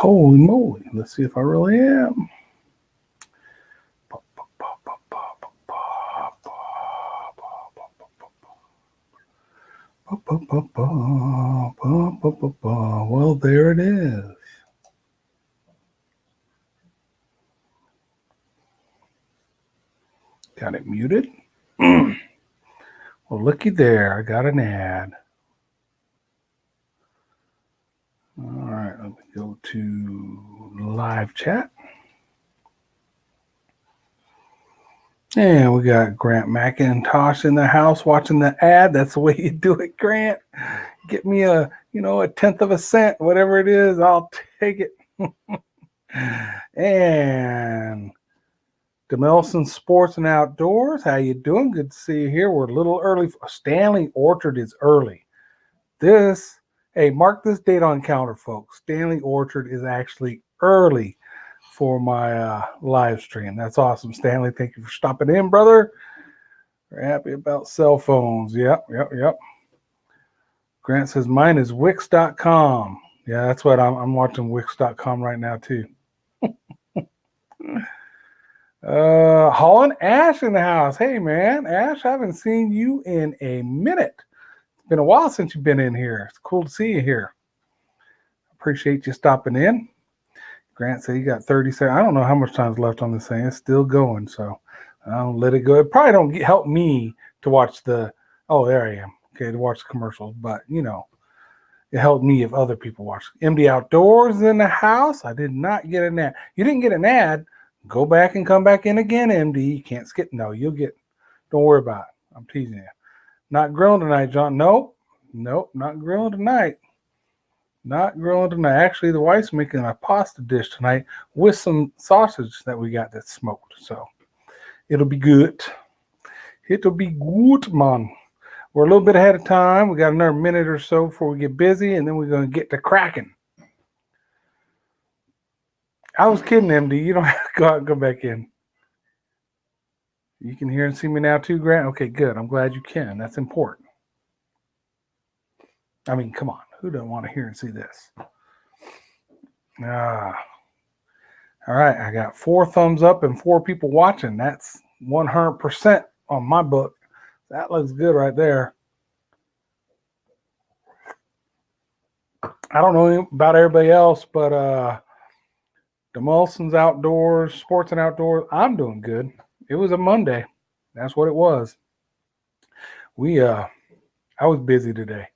Holy moly. Let's see if I really am. Well, there it is. Got it muted. Well, looky there. I got an ad. All right, let me go to live chat. And we got Grant McIntosh in the house watching the ad. That's the way you do it, Grant. Get me a tenth of a cent, whatever it is, I'll take it. And Demelson Sports and Outdoors, how you doing? Good to see you here. We're a little early. Stanley Orchard is early. Mark this date on calendar, folks. Stanley Orchard is actually early for my live stream. That's awesome, Stanley. Thank you for stopping in, brother. We're happy about cell phones. Yep. Grant says mine is Wix.com. Yeah, that's what I'm watching Wix.com right now too. Holland Ash in the house. Hey man, Ash, I haven't seen you in a minute. It's been a while since you've been in here. It's cool to see you here. Appreciate you stopping in. Grant said you got 30 seconds. I don't know how much time's left on this thing. It's still going, so I'll let it go. It probably don't help me to watch there I am. Okay, to watch the commercials, but it helped me if other people watch. MD Outdoors in the house. I did not get an ad. You didn't get an ad. Go back and come back in again, MD. You can't skip. No, you'll get. Don't worry about it. I'm teasing you. Not grilling tonight, John. Nope, not grilling tonight. Not grilling tonight. Actually, the wife's making a pasta dish tonight with some sausage that we got that's smoked. So it'll be good. It'll be good, man. We're a little bit ahead of time. We got another minute or so before we get busy, and then we're going to get to cracking. I was kidding, MD. You don't have to go out and come back in. You can hear and see me now too, Grant? Okay, good. I'm glad you can. That's important. I mean, come on. Who doesn't want to hear and see this? All right. I got 4 thumbs up and 4 people watching. That's 100% on my book. That looks good right there. I don't know about everybody else, but Demolson's Outdoors, Sports and Outdoors, I'm doing good. It was a Monday. That's what it was. I was busy today.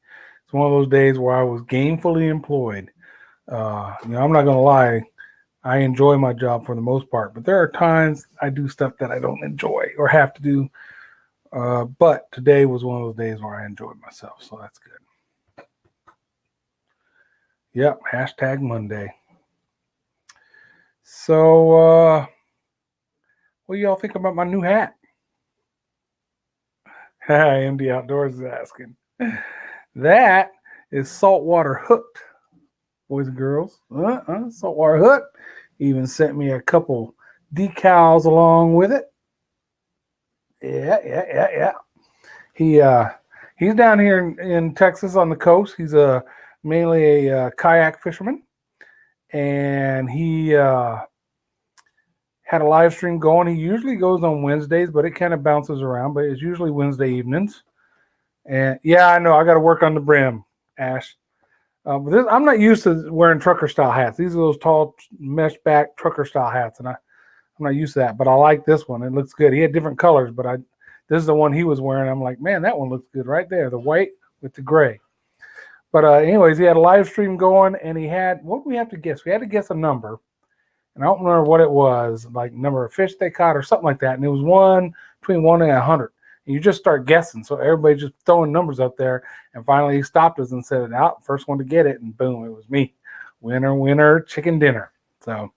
It's one of those days where I was gainfully employed. I'm not going to lie. I enjoy my job for the most part, but there are times I do stuff that I don't enjoy or have to do. But today was one of those days where I enjoyed myself, so that's good. Yep, hashtag Monday. So, what do y'all think about my new hat? MD Outdoors is asking. That is Saltwater Hooked, boys and girls. Saltwater Hooked. Even sent me a couple decals along with it. Yeah. He's down here in Texas on the coast. He's mainly a kayak fisherman, and he had a live stream going. He usually goes on Wednesdays, but it kind of bounces around. But it's usually Wednesday evenings. And yeah, I know I got to work on the brim, Ash. But I'm not used to wearing trucker style hats. These are those tall mesh back trucker style hats, and I'm not used to that. But I like this one. It looks good. He had different colors, but this is the one he was wearing. I'm like, man, that one looks good right there. The white with the gray. But anyways, he had a live stream going, and he had, what did we have to guess? We had to guess a number, and I don't remember what it was, like number of fish they caught or something like that. And it was between 1 and 100. And you just start guessing. So everybody just throwing numbers up there. And finally he stopped us and said, out, first one to get it. And boom, it was me. Winner, chicken dinner. So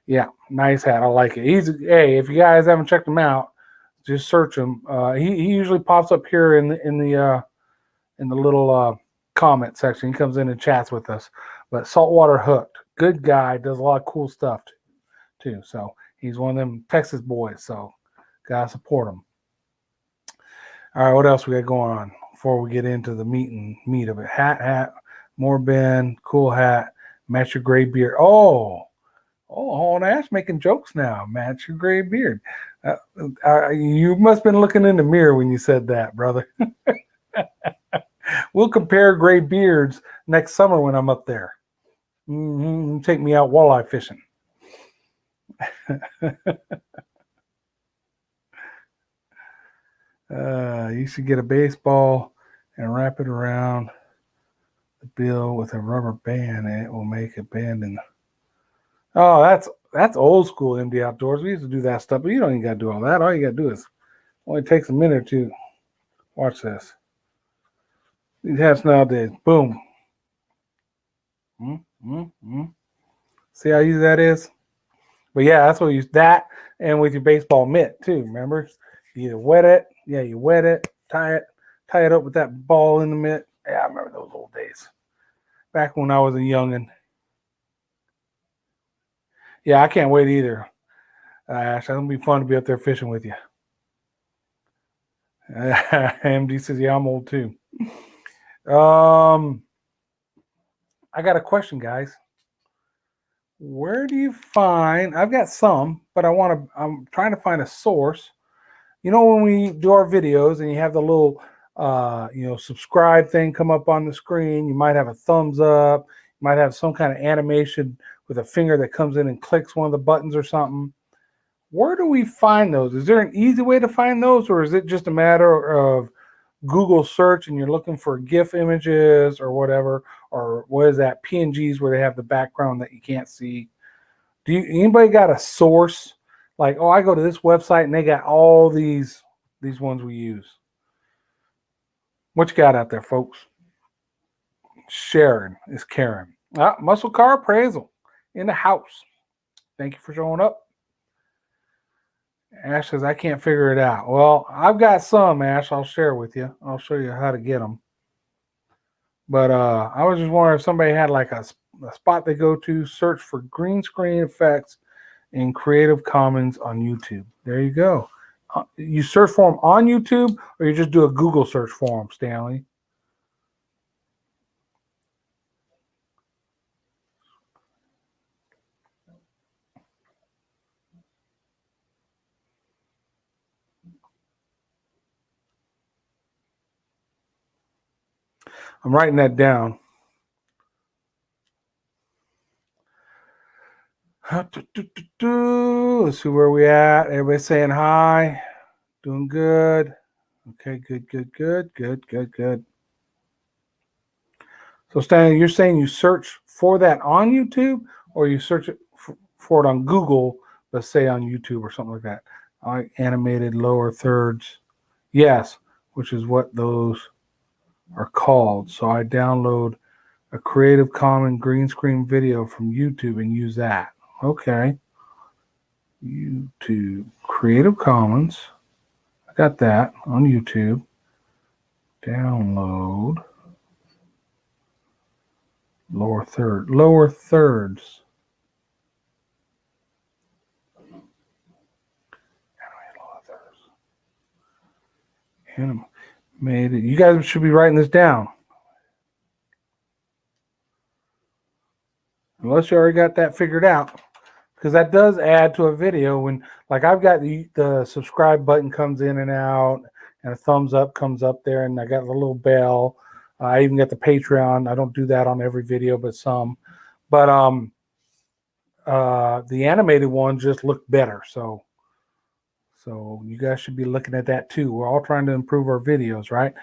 yeah, nice hat. I like it. If you guys haven't checked him out, just search him. He usually pops up here in the little comment section. He comes in and chats with us. But Saltwater Hooked, good guy, does a lot of cool stuff too. So he's one of them Texas boys. So gotta support him. All right, what else we got going on before we get into the meat of it? Hat, more Ben, cool hat. Match your gray beard. Oh, Ash making jokes now. Match your gray beard. You must have been looking in the mirror when you said that, brother. We'll compare gray beards next summer when I'm up there. Take me out walleye fishing. You should get a baseball and wrap it around the bill with a rubber band, and it will make a bend. Oh, that's old school MD Outdoors. We used to do that stuff, but you don't even got to do all that. All you got to do is only takes a minute or two. Watch this. These hats nowadays, boom. See how easy that is? But yeah, that's what you use that, and with your baseball mitt too. Remember, you either wet it, you wet it, tie it up with that ball in the mitt. Yeah, I remember those old days. Back when I was a youngin'. Yeah, I can't wait either. Ash, it's gonna be fun to be up there fishing with you. MD says, yeah, I'm old too. I got a question, guys. Where do you find? I've got some, but I'm trying to find a source. You know, when we do our videos and you have the little, subscribe thing come up on the screen, you might have a thumbs up, you might have some kind of animation with a finger that comes in and clicks one of the buttons or something. Where do we find those? Is there an easy way to find those, or is it just a matter of Google search and you're looking for GIF images or whatever, or what is that, PNGs where they have the background that you can't see? Anybody got a source? Like, oh, I go to this website and they got all these ones we use. What you got out there, folks? Sharon is Karen. Muscle Car Appraisal in the house. Thank you for showing up. Ash says, I can't figure it out. Well, I've got some, Ash. I'll share with you. I'll show you how to get them. But I was just wondering if somebody had like a spot they go to, search for green screen effects in Creative Commons on YouTube. There you go. You search for them on YouTube, or you just do a Google search for them, Stanley? I'm writing that down. Let's see where we at. Everybody saying hi. Doing good. Okay, good. So, Stanley, you're saying you search for that on YouTube, or you search it for it on Google, let's say on YouTube or something like that? Animated lower thirds. Yes, which is what those are called. So I download a Creative Commons green screen video from YouTube and use that. Okay. YouTube, Creative Commons. I got that on YouTube. Download. Lower thirds. Animated. You guys should be writing this down. Unless you already got that figured out. Because that does add to a video when, like, I've got the subscribe button comes in and out, and a thumbs up comes up there, and I got the little bell. I even got the Patreon. I don't do that on every video, but some. But the animated ones just look better. So you guys should be looking at that too. We're all trying to improve our videos, right?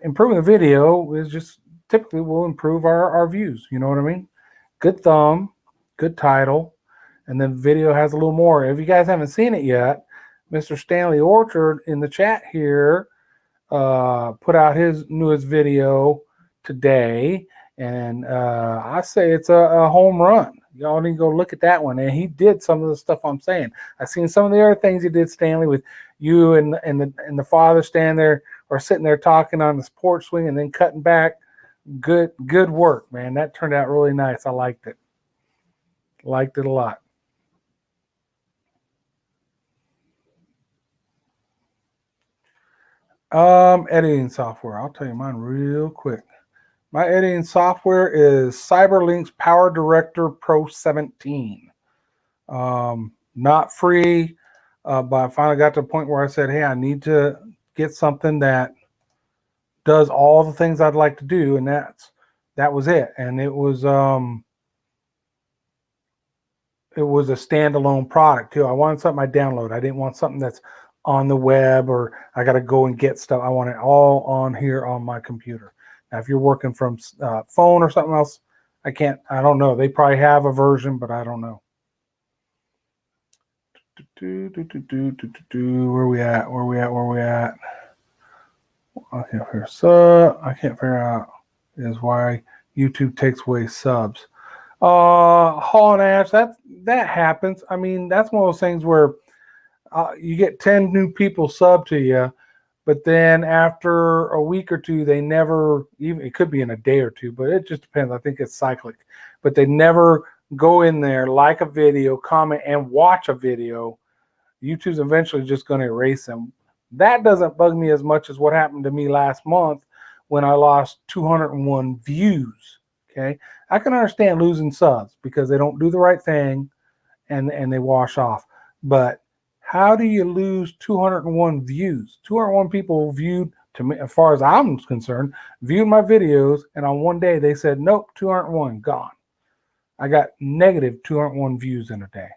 Improving the video is just typically will improve our views. You know what I mean? Good thumb, good title, and then video has a little more. If you guys haven't seen it yet, Mr. Stanley Orchard in the chat here put out his newest video today, and I say it's a home run. Y'all need to go look at that one. And he did some of the stuff I'm saying. I've seen some of the other things he did, Stanley, with you and the father standing there or sitting there talking on the porch swing and then cutting back. Good work, man. That turned out really nice. I liked it. Liked it a lot. Editing software. I'll tell you mine real quick. My editing software is CyberLink's Power Director Pro 17. Not free, but I finally got to the point where I said, hey, I need to get something that does all the things I'd like to do, and that was it. And it was a standalone product too. I wanted something I download. I didn't want something that's on the web or I got to go and get stuff. I want it all on here on my computer. Now, if you're working from phone or something else, I don't know. They probably have a version, but I don't know. Where we at? I can't figure out is why YouTube takes away subs. Hall and Ash, that happens. I mean, that's one of those things where you get 10 new people sub to you, but then after a week or two, they never, even it could be in a day or two, but it just depends. I think it's cyclic, but they never go in there, like a video, comment, and watch a video. YouTube's eventually just going to erase them. That doesn't bug me as much as what happened to me last month when I lost 201 views. Okay, I can understand losing subs because they don't do the right thing and they wash off. But how do you lose 201 views? 201 people viewed, to me, as far as I'm concerned, viewed my videos, and on one day they said, nope, 201 gone. I got negative 201 views in a day.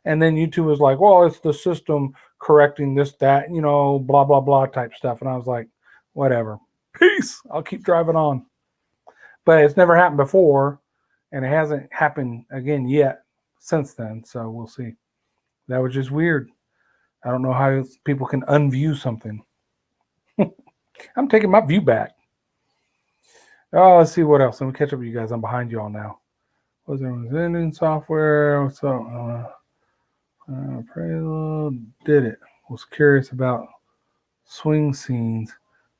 And then YouTube was like, well, it's the system correcting this, that, blah, blah, blah type stuff. And I was like, whatever. Peace. I'll keep driving on. But it's never happened before, and it hasn't happened again yet since then. So we'll see. That was just weird. I don't know how people can unview something. I'm taking my view back. Oh, let's see what else. Let me catch up with you guys. I'm behind you all now. What's there? Ending software? What's up? Prelude did it. Was curious about swing scenes,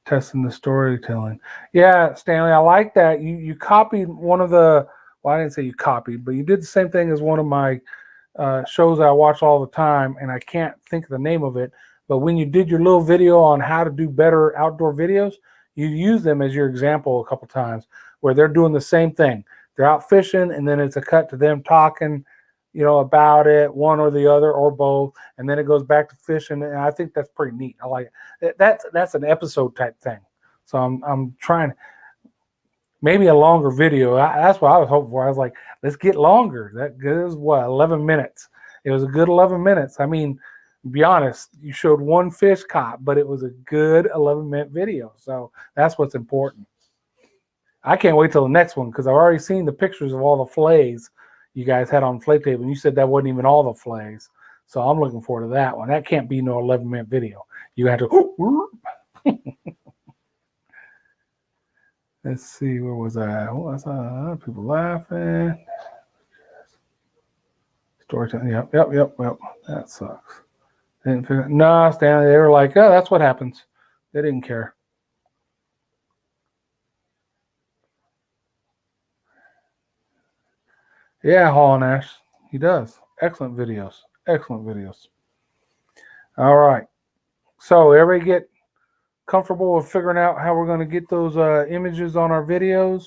testing the storytelling. Yeah, Stanley, I like that. You copied one of the. Well, I didn't say you copied, but you did the same thing as one of my shows I watch all the time, and I can't think of the name of it. But when you did your little video on how to do better outdoor videos, you use them as your example a couple times, where they're doing the same thing. They're out fishing, and then it's a cut to them talking, about it, one or the other or both, and then it goes back to fishing. And I think that's pretty neat. I like it. That's an episode type thing. So I'm trying maybe a longer video. That's what I was hoping for. I was like, let's get longer. That is what 11 minutes. It was a good 11 minutes. I mean, be honest, you showed one fish caught, but it was a good 11-minute video. So that's what's important. I can't wait till the next one because I've already seen the pictures of all the fillets you guys had on Flay Table, and you said that wasn't even all the fillets. So I'm looking forward to that one. That can't be no 11-minute video. You have to. Let's see, where was I? What was I? People laughing. Storytelling. Yep. That sucks. Didn't figure. No, Stanley. They were like, oh, that's what happens. They didn't care. Yeah, Hall and Ash. He does. Excellent videos. All right. So everybody get comfortable with figuring out how we're going to get those images on our videos.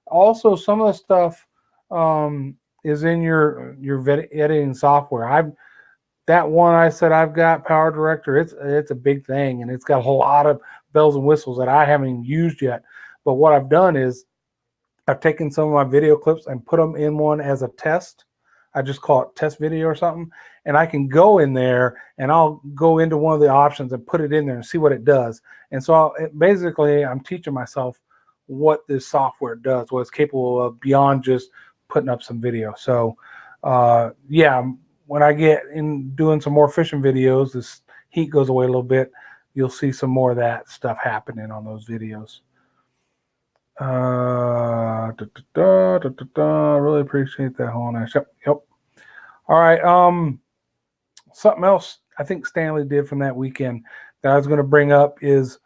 Also, some of the stuff is in your editing software. That one I said I've got, Power Director. It's a big thing, and it's got a lot of bells and whistles that I haven't even used yet. But what I've done is I've taken some of my video clips and put them in one as a test. I just call it test video or something. And I can go in there and I'll go into one of the options and put it in there and see what it does. And so basically I'm teaching myself what this software does, what it's capable of beyond just putting up some video. So yeah, when I get in doing some more fishing videos, this heat goes away a little bit. You'll see some more of that stuff happening on those videos. Really appreciate that whole nice. Yep. All right. Something else I think Stanley did from that weekend that I was going to bring up is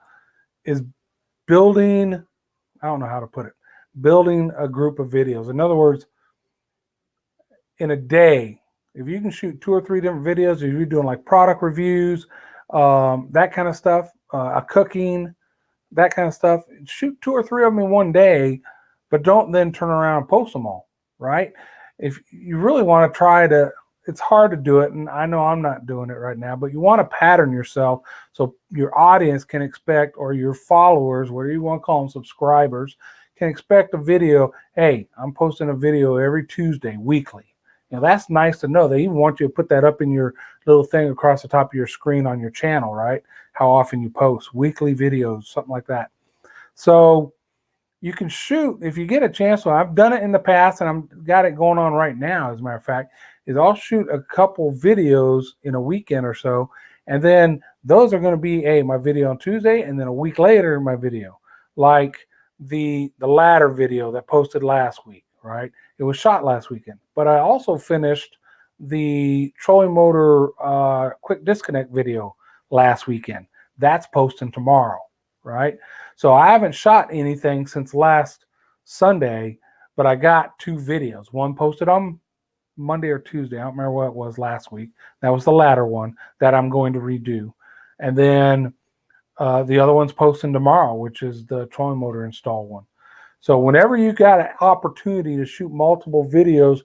building. I don't know how to put it. Building a group of videos. In other words, in a day, if you can shoot 2 or 3 different videos, if you're doing like product reviews, that kind of stuff, a cooking, that kind of stuff. Shoot 2 or 3 of them in one day, but don't then turn around and post them all, right? If you really want to try to, it's hard to do it, and I know I'm not doing it right now, but you want to pattern yourself so your audience can expect, or your followers, whatever you want to call them, subscribers, can expect a video. Hey, I'm posting a video every Tuesday, weekly. That's nice to know. They even want you to put that up in your little thing across the top of your screen on your channel, right? How often you post, weekly videos, something like that. So you can shoot if you get a chance. So I've done it in the past, and I've got it going on right now, as a matter of fact, is I'll shoot a couple videos in a weekend or so, and then those are going to be my video on Tuesday, and then a week later my video, like the ladder video that posted last week, right? It was shot last weekend, but I also finished the trolling motor quick disconnect video last weekend. That's posting tomorrow, right? So I haven't shot anything since last Sunday, but I got 2 videos. One posted on Monday or Tuesday. I don't remember what it was last week. That was the latter one that I'm going to redo. And then the other one's posting tomorrow, which is the trolling motor install one. So whenever you got an opportunity to shoot multiple videos,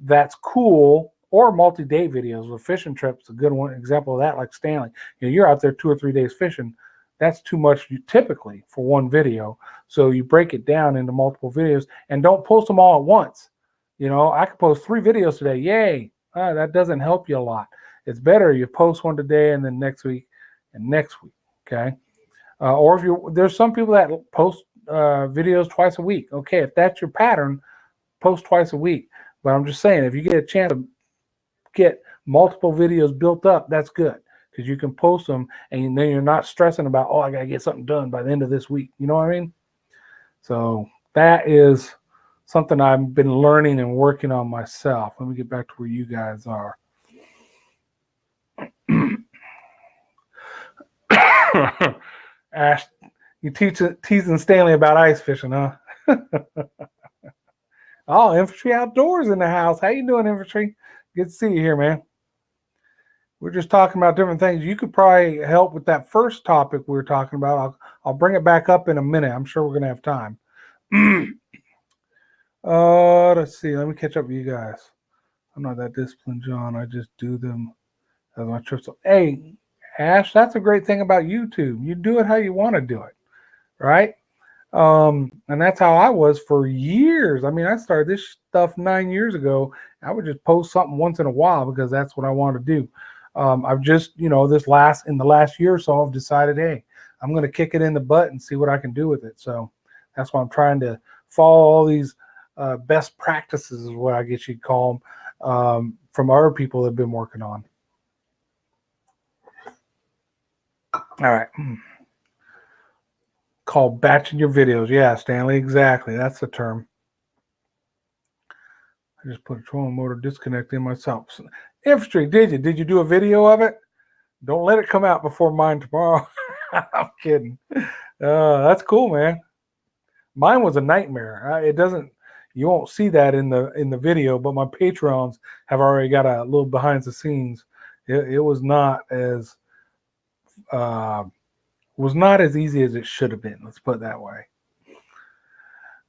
that's cool, or multi-day videos with fishing trips, a good one example of that, like Stanley. You're out there 2 or 3 days fishing. That's too much typically for one video. So you break it down into multiple videos, and don't post them all at once. I could post 3 videos today. Yay. That doesn't help you a lot. It's better you post one today and then next week and next week. Okay. Or if there's some people that post videos twice a week. Okay. If that's your pattern, post twice a week. But I'm just saying, if you get a chance to get multiple videos built up, that's good, because you can post them, and then you're not stressing about, I got to get something done by the end of this week. You know what I mean? So that is something I've been learning and working on myself. Let me get back to where you guys are. Ash, you teasing Stanley about ice fishing, huh? Oh, Infantry Outdoors in the house. How you doing, Infantry? Good to see you here, man. We're just talking about different things. You could probably help with that first topic we were talking about. I'll bring it back up in a minute. I'm sure we're going to have time. Let's see. Let me catch up with you guys. I'm not that disciplined, John. I just do them as my trips. Hey, Ash, that's a great thing about YouTube. You do it how you want to do it, right? And that's how I was for years. I mean, I started this stuff 9 years ago. I would just post something once in a while because that's what I want to do. I've just, in the last year or so, I've decided, hey, I'm going to kick it in the butt and see what I can do with it. So that's why I'm trying to follow all these best practices, is what I guess you'd call them, from other people that have been working on. All right. Called batching your videos. Yeah, Stanley, exactly. That's the term. I just put a trolling motor disconnect in myself. Infantry, did you do a video of it? Don't let it come out before mine tomorrow. I'm kidding. That's cool, man. Mine was a nightmare. You won't see that in the video, but my Patreons have already got a little behind the scenes. It was not as easy as it should have been. Let's put it that way.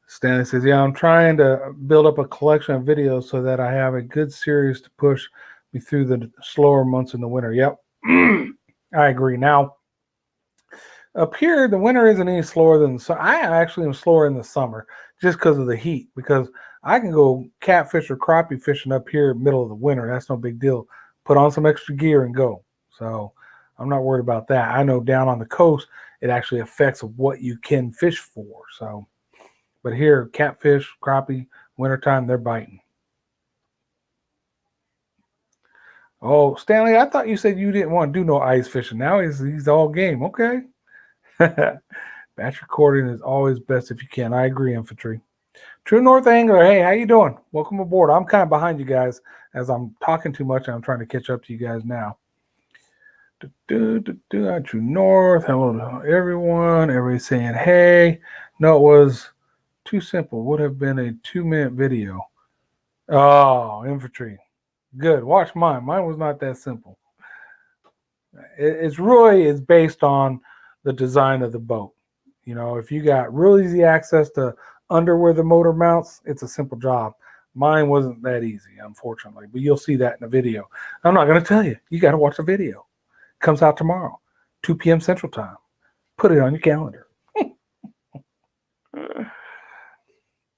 Stanley says, yeah, I'm trying to build up a collection of videos so that I have a good series to push me through the slower months in the winter. Yep. I agree. Now, up here, the winter isn't any slower than the summer. I actually am slower in the summer just because of the heat, because I can go catfish or crappie fishing up here in the middle of the winter. That's no big deal. Put on some extra gear and go. So I'm not worried about that. I know down on the coast, it actually affects what you can fish for. So, but here, catfish, crappie, wintertime, they're biting. Oh, Stanley, I thought you said you didn't want to do no ice fishing. Now he's all game. Okay. Batch recording is always best if you can. I agree, Infantry. True North Angler, hey, how you doing? Welcome aboard. I'm kind of behind you guys as I'm talking too much, and I'm trying to catch up to you guys now. True North, hello to everyone. Everybody's saying hey. No, it was too simple. Would have been a 2-minute video. Oh, Infantry. Good. Watch mine. Mine was not that simple. It's really based on the design of the boat. You know, if you got real easy access to under where the motor mounts, it's a simple job. Mine wasn't that easy, unfortunately, but you'll see that in the video. I'm not going to tell you. You got to watch the video. It comes out tomorrow, 2 p.m. Central Time. Put it on your calendar.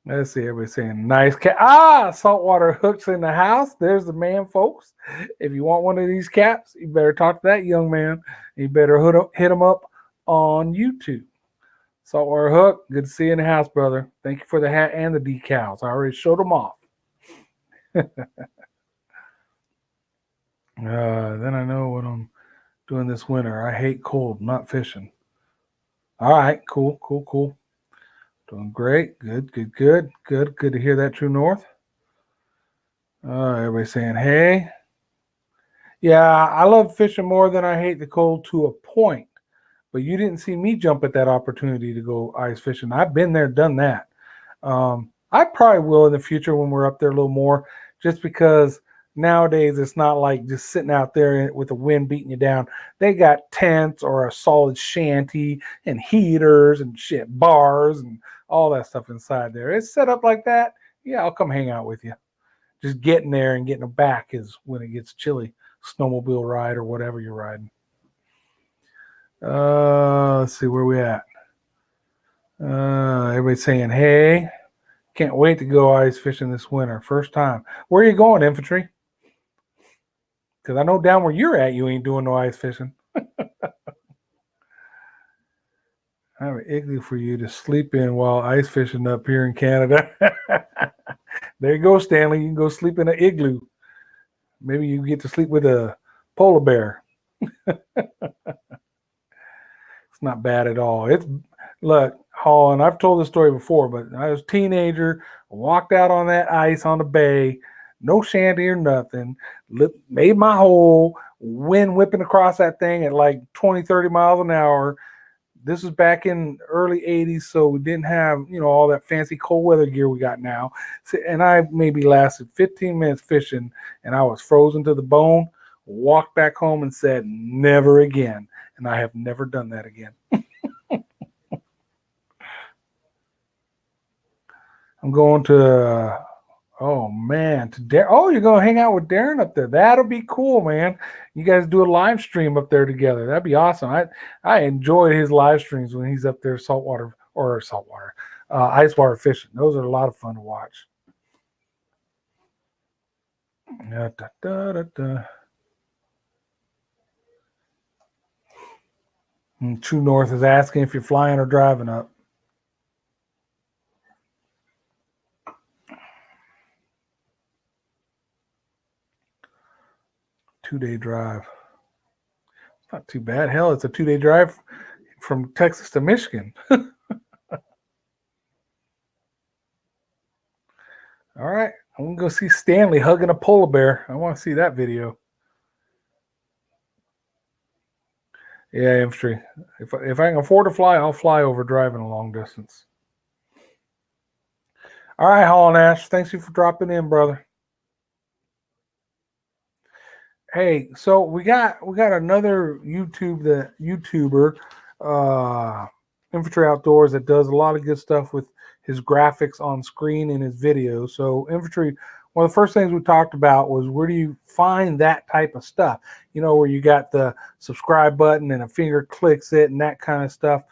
Let's see, everybody saying nice cat. Saltwater hooks in the house. There's the man, folks. If you want one of these caps, you better talk to that young man. You better hit him up on YouTube. Saltwater hook, good to see you in the house, brother. Thank you for the hat and the decals. I already showed them off. Then I know what I'm doing this winter. I hate cold, not fishing. All right, cool. Doing great. Good to hear that, True North. Everybody saying, hey. Yeah, I love fishing more than I hate the cold to a point. But you didn't see me jump at that opportunity to go ice fishing. I've been there, done that. I probably will in the future when we're up there a little more, just because nowadays it's not like just sitting out there with the wind beating you down. They got tents or a solid shanty and heaters and shit, bars and all that stuff inside there. It's set up like that. Yeah, I'll come hang out with you. Just getting there and getting back is when it gets chilly. Snowmobile ride or whatever you're riding. Let's see where we at. Everybody's saying, hey, can't wait to go ice fishing this winter. First time. Where are you going, infantry? Because I know down where you're at, you ain't doing no ice fishing. I have an igloo for you to sleep in while ice fishing up here in Canada. There you go, Stanley. You can go sleep in an igloo. Maybe you get to sleep with a polar bear. Not bad at all. Look, Hall, and I've told this story before, but I was a teenager, walked out on that ice on the bay, no shanty or nothing, made my hole, wind whipping across that thing at like 20, 30 miles an hour. This was back in early 80s, so we didn't have, all that fancy cold weather gear we got now. And I maybe lasted 15 minutes fishing, and I was frozen to the bone, walked back home and said, never again. And I have never done that again. I'm going to, you're going to hang out with Darren up there. That'll be cool, man. You guys do a live stream up there together. That'd be awesome. I enjoy his live streams when he's up there ice water fishing. Those are a lot of fun to watch. True North is asking if you're flying or driving up. Two-day drive. It's not too bad. Hell, it's a 2-day drive from Texas to Michigan. All right. I'm going to go see Stanley hugging a polar bear. I want to see that video. Yeah, infantry. If I can afford to fly, I'll fly over driving a long distance. All right, Hall Nash. Thanks you for dropping in, brother. Hey, so we got another YouTuber, Infantry Outdoors, that does a lot of good stuff with his graphics on screen in his videos. So Infantry, one of the first things we talked about was, where do you find that type of stuff? Where you got the subscribe button and a finger clicks it and that kind of stuff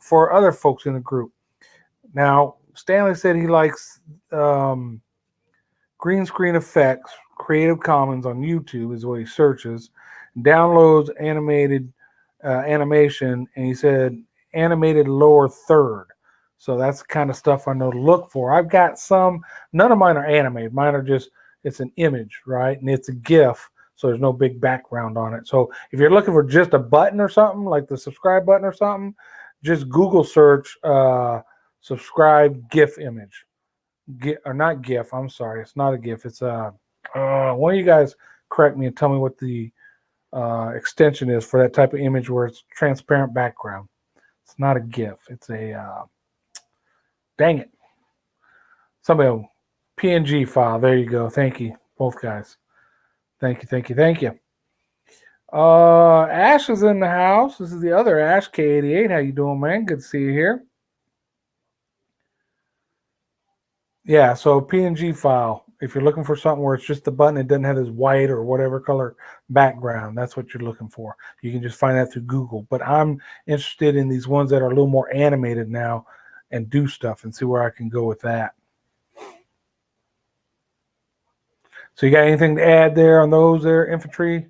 for other folks in the group. Now, Stanley said he likes green screen effects, Creative Commons on YouTube is what he searches, downloads animated animation, and he said animated lower third. So that's the kind of stuff I know to look for. I've got some, none of mine are animated. Mine are just, it's an image, right? And it's a GIF, so there's no big background on it. So if you're looking for just a button or something, like the subscribe button or something, just Google search subscribe GIF image. Or not GIF, I'm sorry. It's not a GIF. It's one of you guys correct me and tell me what the extension is for that type of image where it's transparent background. It's not a GIF. It's a, dang it. Somebody, PNG file. There you go. Thank you, both guys. Thank you. Ash is in the house. This is the other Ash, K88. How you doing, man? Good to see you here. Yeah, so PNG file. If you're looking for something where it's just the button, it doesn't have this white or whatever color background, that's what you're looking for. You can just find that through Google. But I'm interested in these ones that are a little more animated now and do stuff and see where I can go with that. So you got anything to add there on those there, Infantry?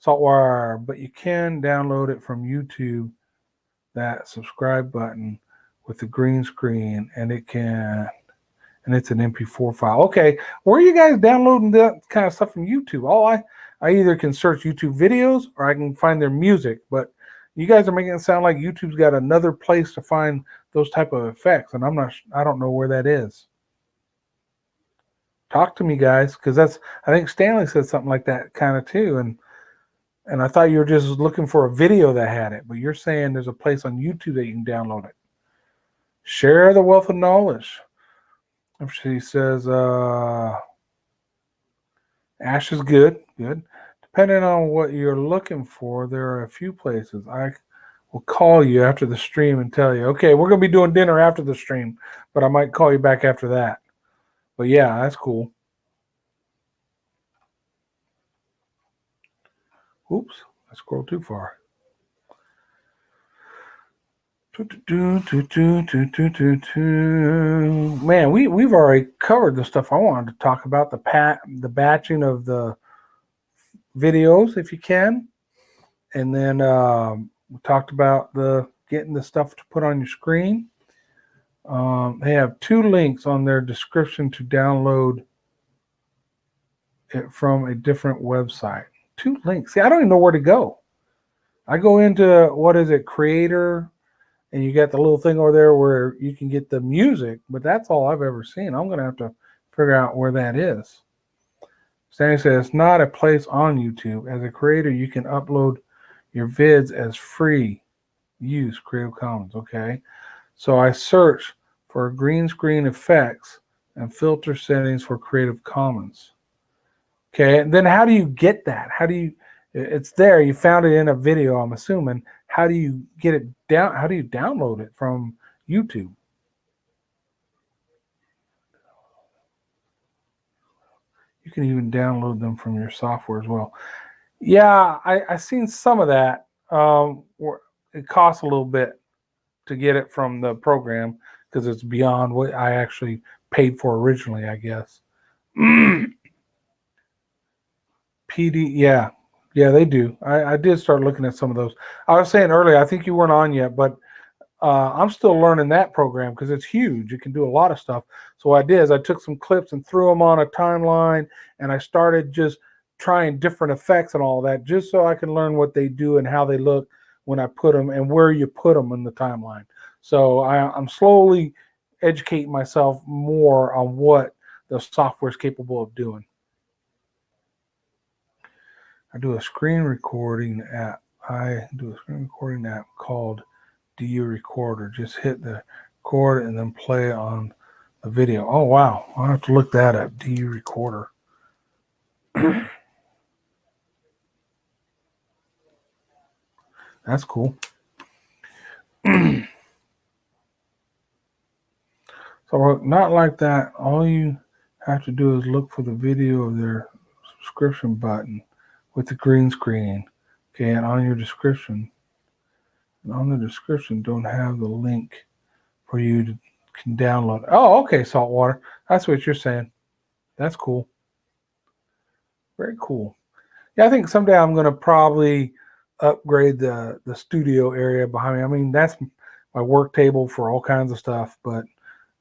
Saltwire, but you can download it from YouTube, that subscribe button with the green screen, and it's an MP4 file. Okay, where are you guys downloading that kind of stuff from YouTube? I either can search YouTube videos or I can find their music, but you guys are making it sound like YouTube's got another place to find those type of effects, and I don't know where that is. Talk to me, guys, because I think Stanley said something like that kind of too, and I thought you were just looking for a video that had it, but you're saying there's a place on YouTube that you can download it. Share the wealth of knowledge. She says, Ash is good. Good. Depending on what you're looking for, there are a few places. I will call you after the stream and tell you, okay, we're going to be doing dinner after the stream, but I might call you back after that. But yeah, that's cool. Oops, I scrolled too far. Man, we've already covered the stuff I wanted to talk about, the batching of the videos, if you can. And then we talked about getting the stuff to put on your screen. They have 2 links on their description to download it from a different website. 2 links. See, I don't even know where to go. I go into, what is it, Creator, and you got the little thing over there where you can get the music, but that's all I've ever seen. I'm going to have to figure out where that is. Stanley says, it's not a place on YouTube. As a creator, you can upload your vids as free use Creative Commons. Okay. So I search for green screen effects and filter settings for Creative Commons. Okay. And then how do you get that? It's there. You found it in a video, I'm assuming. How do you get it down? How do you download it from YouTube? You can even download them from your software as well. Yeah, I've seen some of that. It costs a little bit to get it from the program because it's beyond what I actually paid for originally, I guess. PD, yeah, they do. I did start looking at some of those. I was saying earlier, I think you weren't on yet, but I'm still learning that program because it's huge. It can do a lot of stuff. So what I did is I took some clips and threw them on a timeline, and I started just trying different effects and all that, just so I can learn what they do and how they look when I put them and where you put them in the timeline. So I'm slowly educating myself more on what the software is capable of doing. I do a screen recording app. Called DU Recorder. Just hit the record and then play on the video. Oh, wow. I'll have to look that up. DU Recorder. That's cool. So not like that. All you have to do is look for the video of their subscription button with the green screen. Okay, and on your description, don't have the link for you to can download. Oh, okay, Saltwater. That's what you're saying. That's cool. Very cool. Yeah, I think someday I'm going to probably upgrade the studio area behind me. I mean, that's my work table for all kinds of stuff, but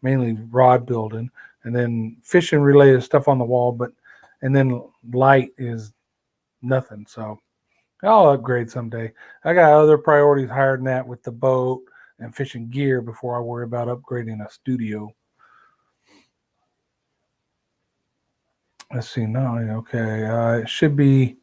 mainly rod building and then fishing related stuff on the wall. And then light is nothing. So I'll upgrade someday. I got other priorities higher than that with the boat and fishing gear before I worry about upgrading a studio. Let's see. No, okay. It should be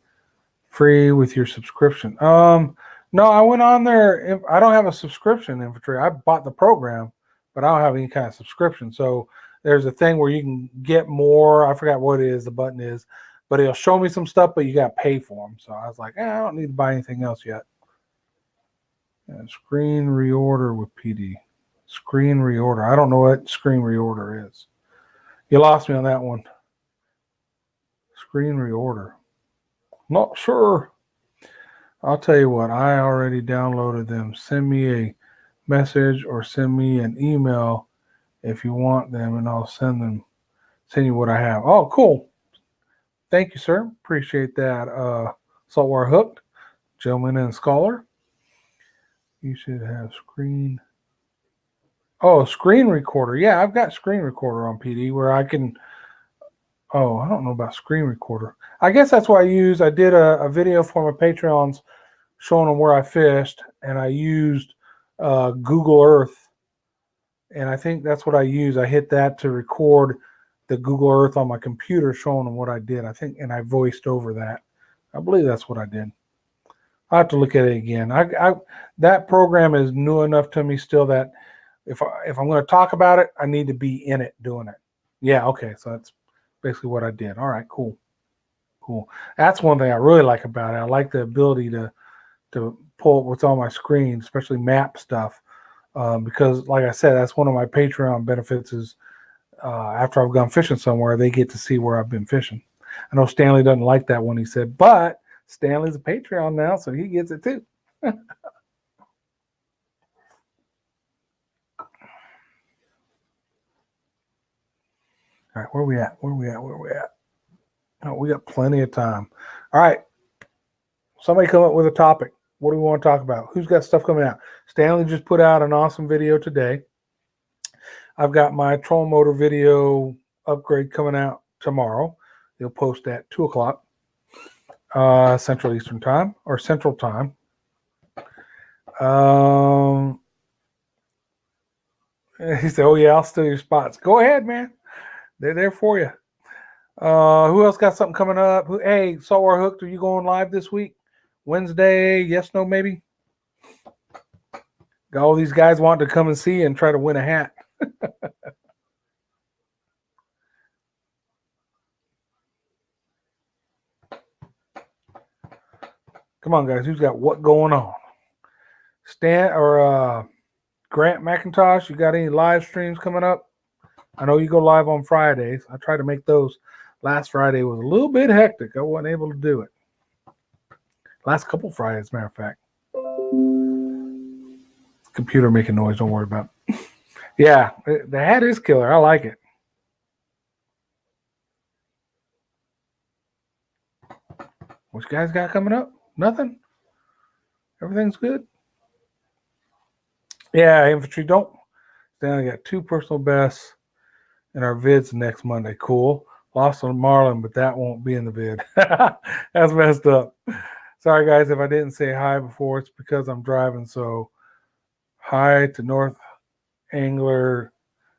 free with your subscription. No, I went on there. I don't have a subscription, Infantry. I bought the program, but I don't have any kind of subscription. So there's a thing where you can get more. I forgot what it is. The button is, but he'll show me some stuff, but you got to pay for them. So I was like, I don't need to buy anything else yet. And screen reorder with PD. Screen reorder. I don't know what screen reorder is. You lost me on that one. Screen reorder. Not sure. I'll tell you what. I already downloaded them. Send me a message or send me an email if you want them, and I'll send you what I have. Oh, cool. Thank you, sir. Appreciate that. Saltwater Hooked, gentleman and scholar. You should have screen. Oh, screen recorder. Yeah, I've got screen recorder on PD where I can. Oh, I don't know about screen recorder. I guess that's what I use. I did a video for my Patreons showing them where I fished, and I used Google Earth. And I think that's what I use. I hit that to record the Google Earth on my computer showing them what I did. I think, and I voiced over that. I believe that's what I did. I'll have to look at it again. That program is new enough to me still that if I'm going to talk about it, I need to be in it doing it. Yeah, okay. So that's basically what I did. All right, cool. That's one thing I really like about it. I like the ability to pull up what's on my screen, especially map stuff, because like I said, that's one of my Patreon benefits is after I've gone fishing somewhere, they get to see where I've been fishing. I know Stanley doesn't like that one. He said, but Stanley's a Patreon now, so he gets it too. All right, where we at? Oh, we got plenty of time. All right. Somebody come up with a topic. What do we want to talk about? Who's got stuff coming out? Stanley just put out an awesome video today. I've got my trolling motor video upgrade coming out tomorrow. He'll post at 2 o'clock Central Eastern Time or Central Time. He said, "Oh yeah, I'll steal your spots. Go ahead, man. They're there for you." Who else got something coming up? Hey, Saltwater Hooked, are you going live this week? Wednesday? Yes, no, maybe. Got all these guys wanting to come and see and try to win a hat. Come on, guys. Who's got what going on? Stan or Grant McIntosh, you got any live streams coming up? I know you go live on Fridays. I try to make those. Last Friday was a little bit hectic. I wasn't able to do it. Last couple Fridays, as a matter of fact. Computer making noise. Don't worry about it. Yeah, the hat is killer. I like it. What you guys got coming up? Nothing? Everything's good? Yeah, infantry don't. Then I got 2 personal bests in our vids next Monday. Cool. Lost on Marlin, but that won't be in the vid. That's messed up. Sorry, guys, if I didn't say hi before. It's because I'm driving. So, hi to North Angler.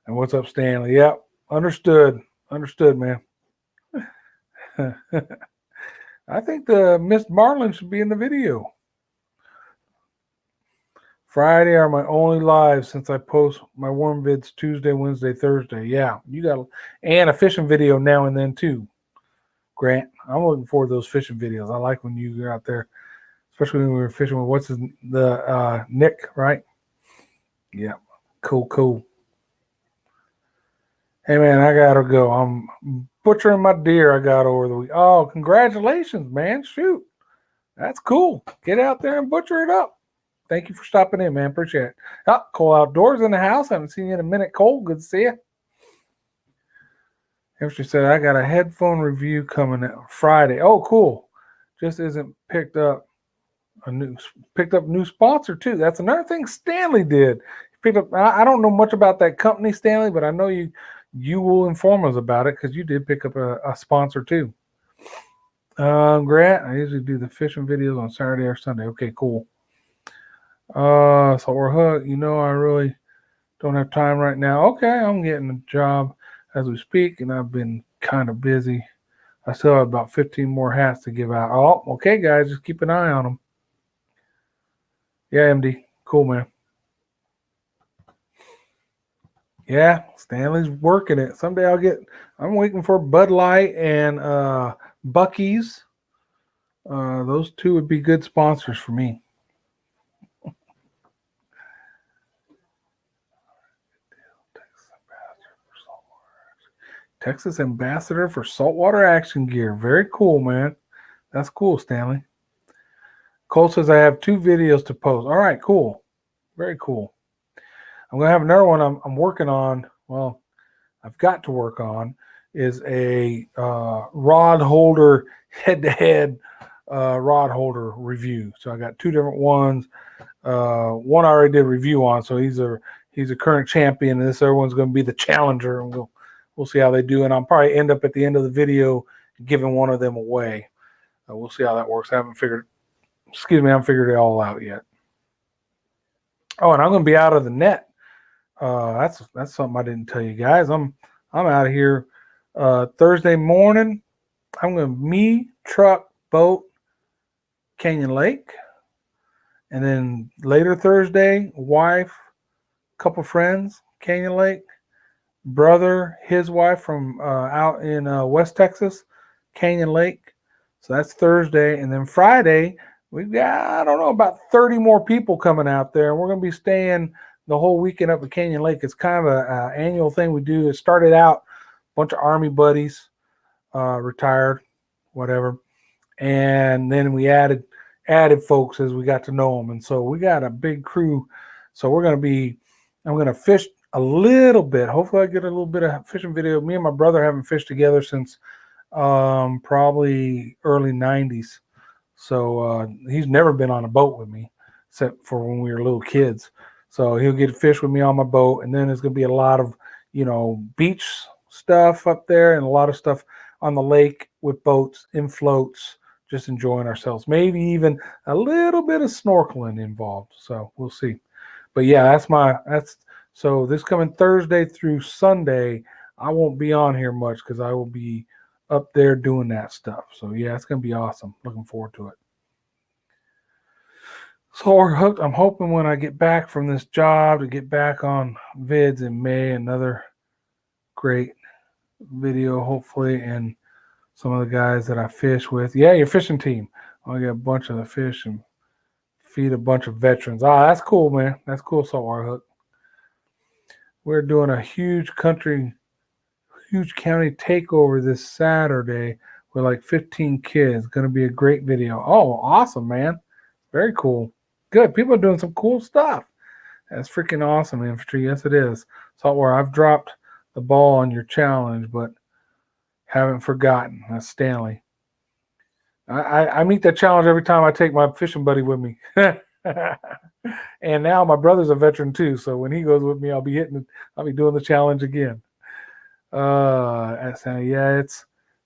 And what's up, Stanley? Yep, understood. Understood, man. I think the Miss Marlin should be in the video. Friday are my only lives since I post my worm vids Tuesday, Wednesday, Thursday. Yeah, you got and a fishing video now and then too. Grant, I'm looking forward to those fishing videos. I like when you go out there, especially when we were fishing with Nick, right? Yeah, cool. Hey man, I gotta go. I'm butchering my deer I got over the week. Oh, congratulations, man! Shoot, that's cool. Get out there and butcher it up. Thank you for stopping in, man. Appreciate it. Oh, Cole Outdoors in the house. Haven't seen you in a minute, Cole. Good to see you. She said, I got a headphone review coming out Friday. Oh, cool. Just isn't picked up a new sponsor, too. That's another thing Stanley did. Picked up. I don't know much about that company, Stanley, but I know you will inform us about it because you did pick up a sponsor, too. Grant, I usually do the fishing videos on Saturday or Sunday. Okay, cool. So we're hooked. I really don't have time right now. Okay, I'm getting a job as we speak, and I've been kind of busy. I still have about 15 more hats to give out. Oh, okay, guys, just keep an eye on them. Yeah, MD, cool, man. Yeah, Stanley's working it. Someday I'm waiting for Bud Light and Buc-ee's. Those two would be good sponsors for me. Texas Ambassador for Saltwater Action Gear. Very cool, man. That's cool, Stanley. Cole says I have 2 videos to post. All right, cool. Very cool. I'm going to have another one I'm working on. Well, I've got to work on is a rod holder, head-to-head rod holder review. So I got 2 different ones. One I already did a review on, so he's a current champion, and this other one's going to be the challenger, and we'll see how they do. And I'll probably end up at the end of the video giving one of them away. We'll see how that works. I haven't figured it all out yet. Oh, and I'm going to be out of the net. That's something I didn't tell you guys. I'm out of here Thursday morning. I'm going to truck, boat, Canyon Lake. And then later Thursday, wife, couple friends, Canyon Lake. Brother, his wife from out in West Texas, Canyon Lake. So that's Thursday. And then Friday, we've got, I don't know, about 30 more people coming out there. We're going to be staying the whole weekend up at Canyon Lake. It's kind of an annual thing we do. It started out a bunch of Army buddies, retired, whatever. And then we added folks as we got to know them. And so we got a big crew. So I'm going to fish a little bit. Hopefully I get a little bit of fishing video. Me and my brother haven't fished together since probably early 90s. So he's never been on a boat with me except for when we were little kids. So he'll get to fish with me on my boat. And then there's going to be a lot of, beach stuff up there and a lot of stuff on the lake with boats in floats, just enjoying ourselves. Maybe even a little bit of snorkeling involved. So we'll see. But yeah, so this coming Thursday through Sunday, I won't be on here much because I will be up there doing that stuff. So yeah, it's going to be awesome. Looking forward to it. So we're hooked. I'm hoping when I get back from this job to get back on vids in May, another great video, hopefully, and some of the guys that I fish with. Yeah, your fishing team. I'll get a bunch of the fish and feed a bunch of veterans. That's cool, man. That's cool, Saltwater Hook. We're doing a huge county takeover this Saturday with like 15 kids. Going to be a great video. Oh, awesome, man. Very cool. Good. People are doing some cool stuff. That's freaking awesome, infantry. Yes, it is. Saltwater, I've dropped the ball on your challenge, but haven't forgotten. That's Stanley. I meet that challenge every time I take my fishing buddy with me. And now my brother's a veteran too, so when he goes with me, I'll be doing the challenge again. It's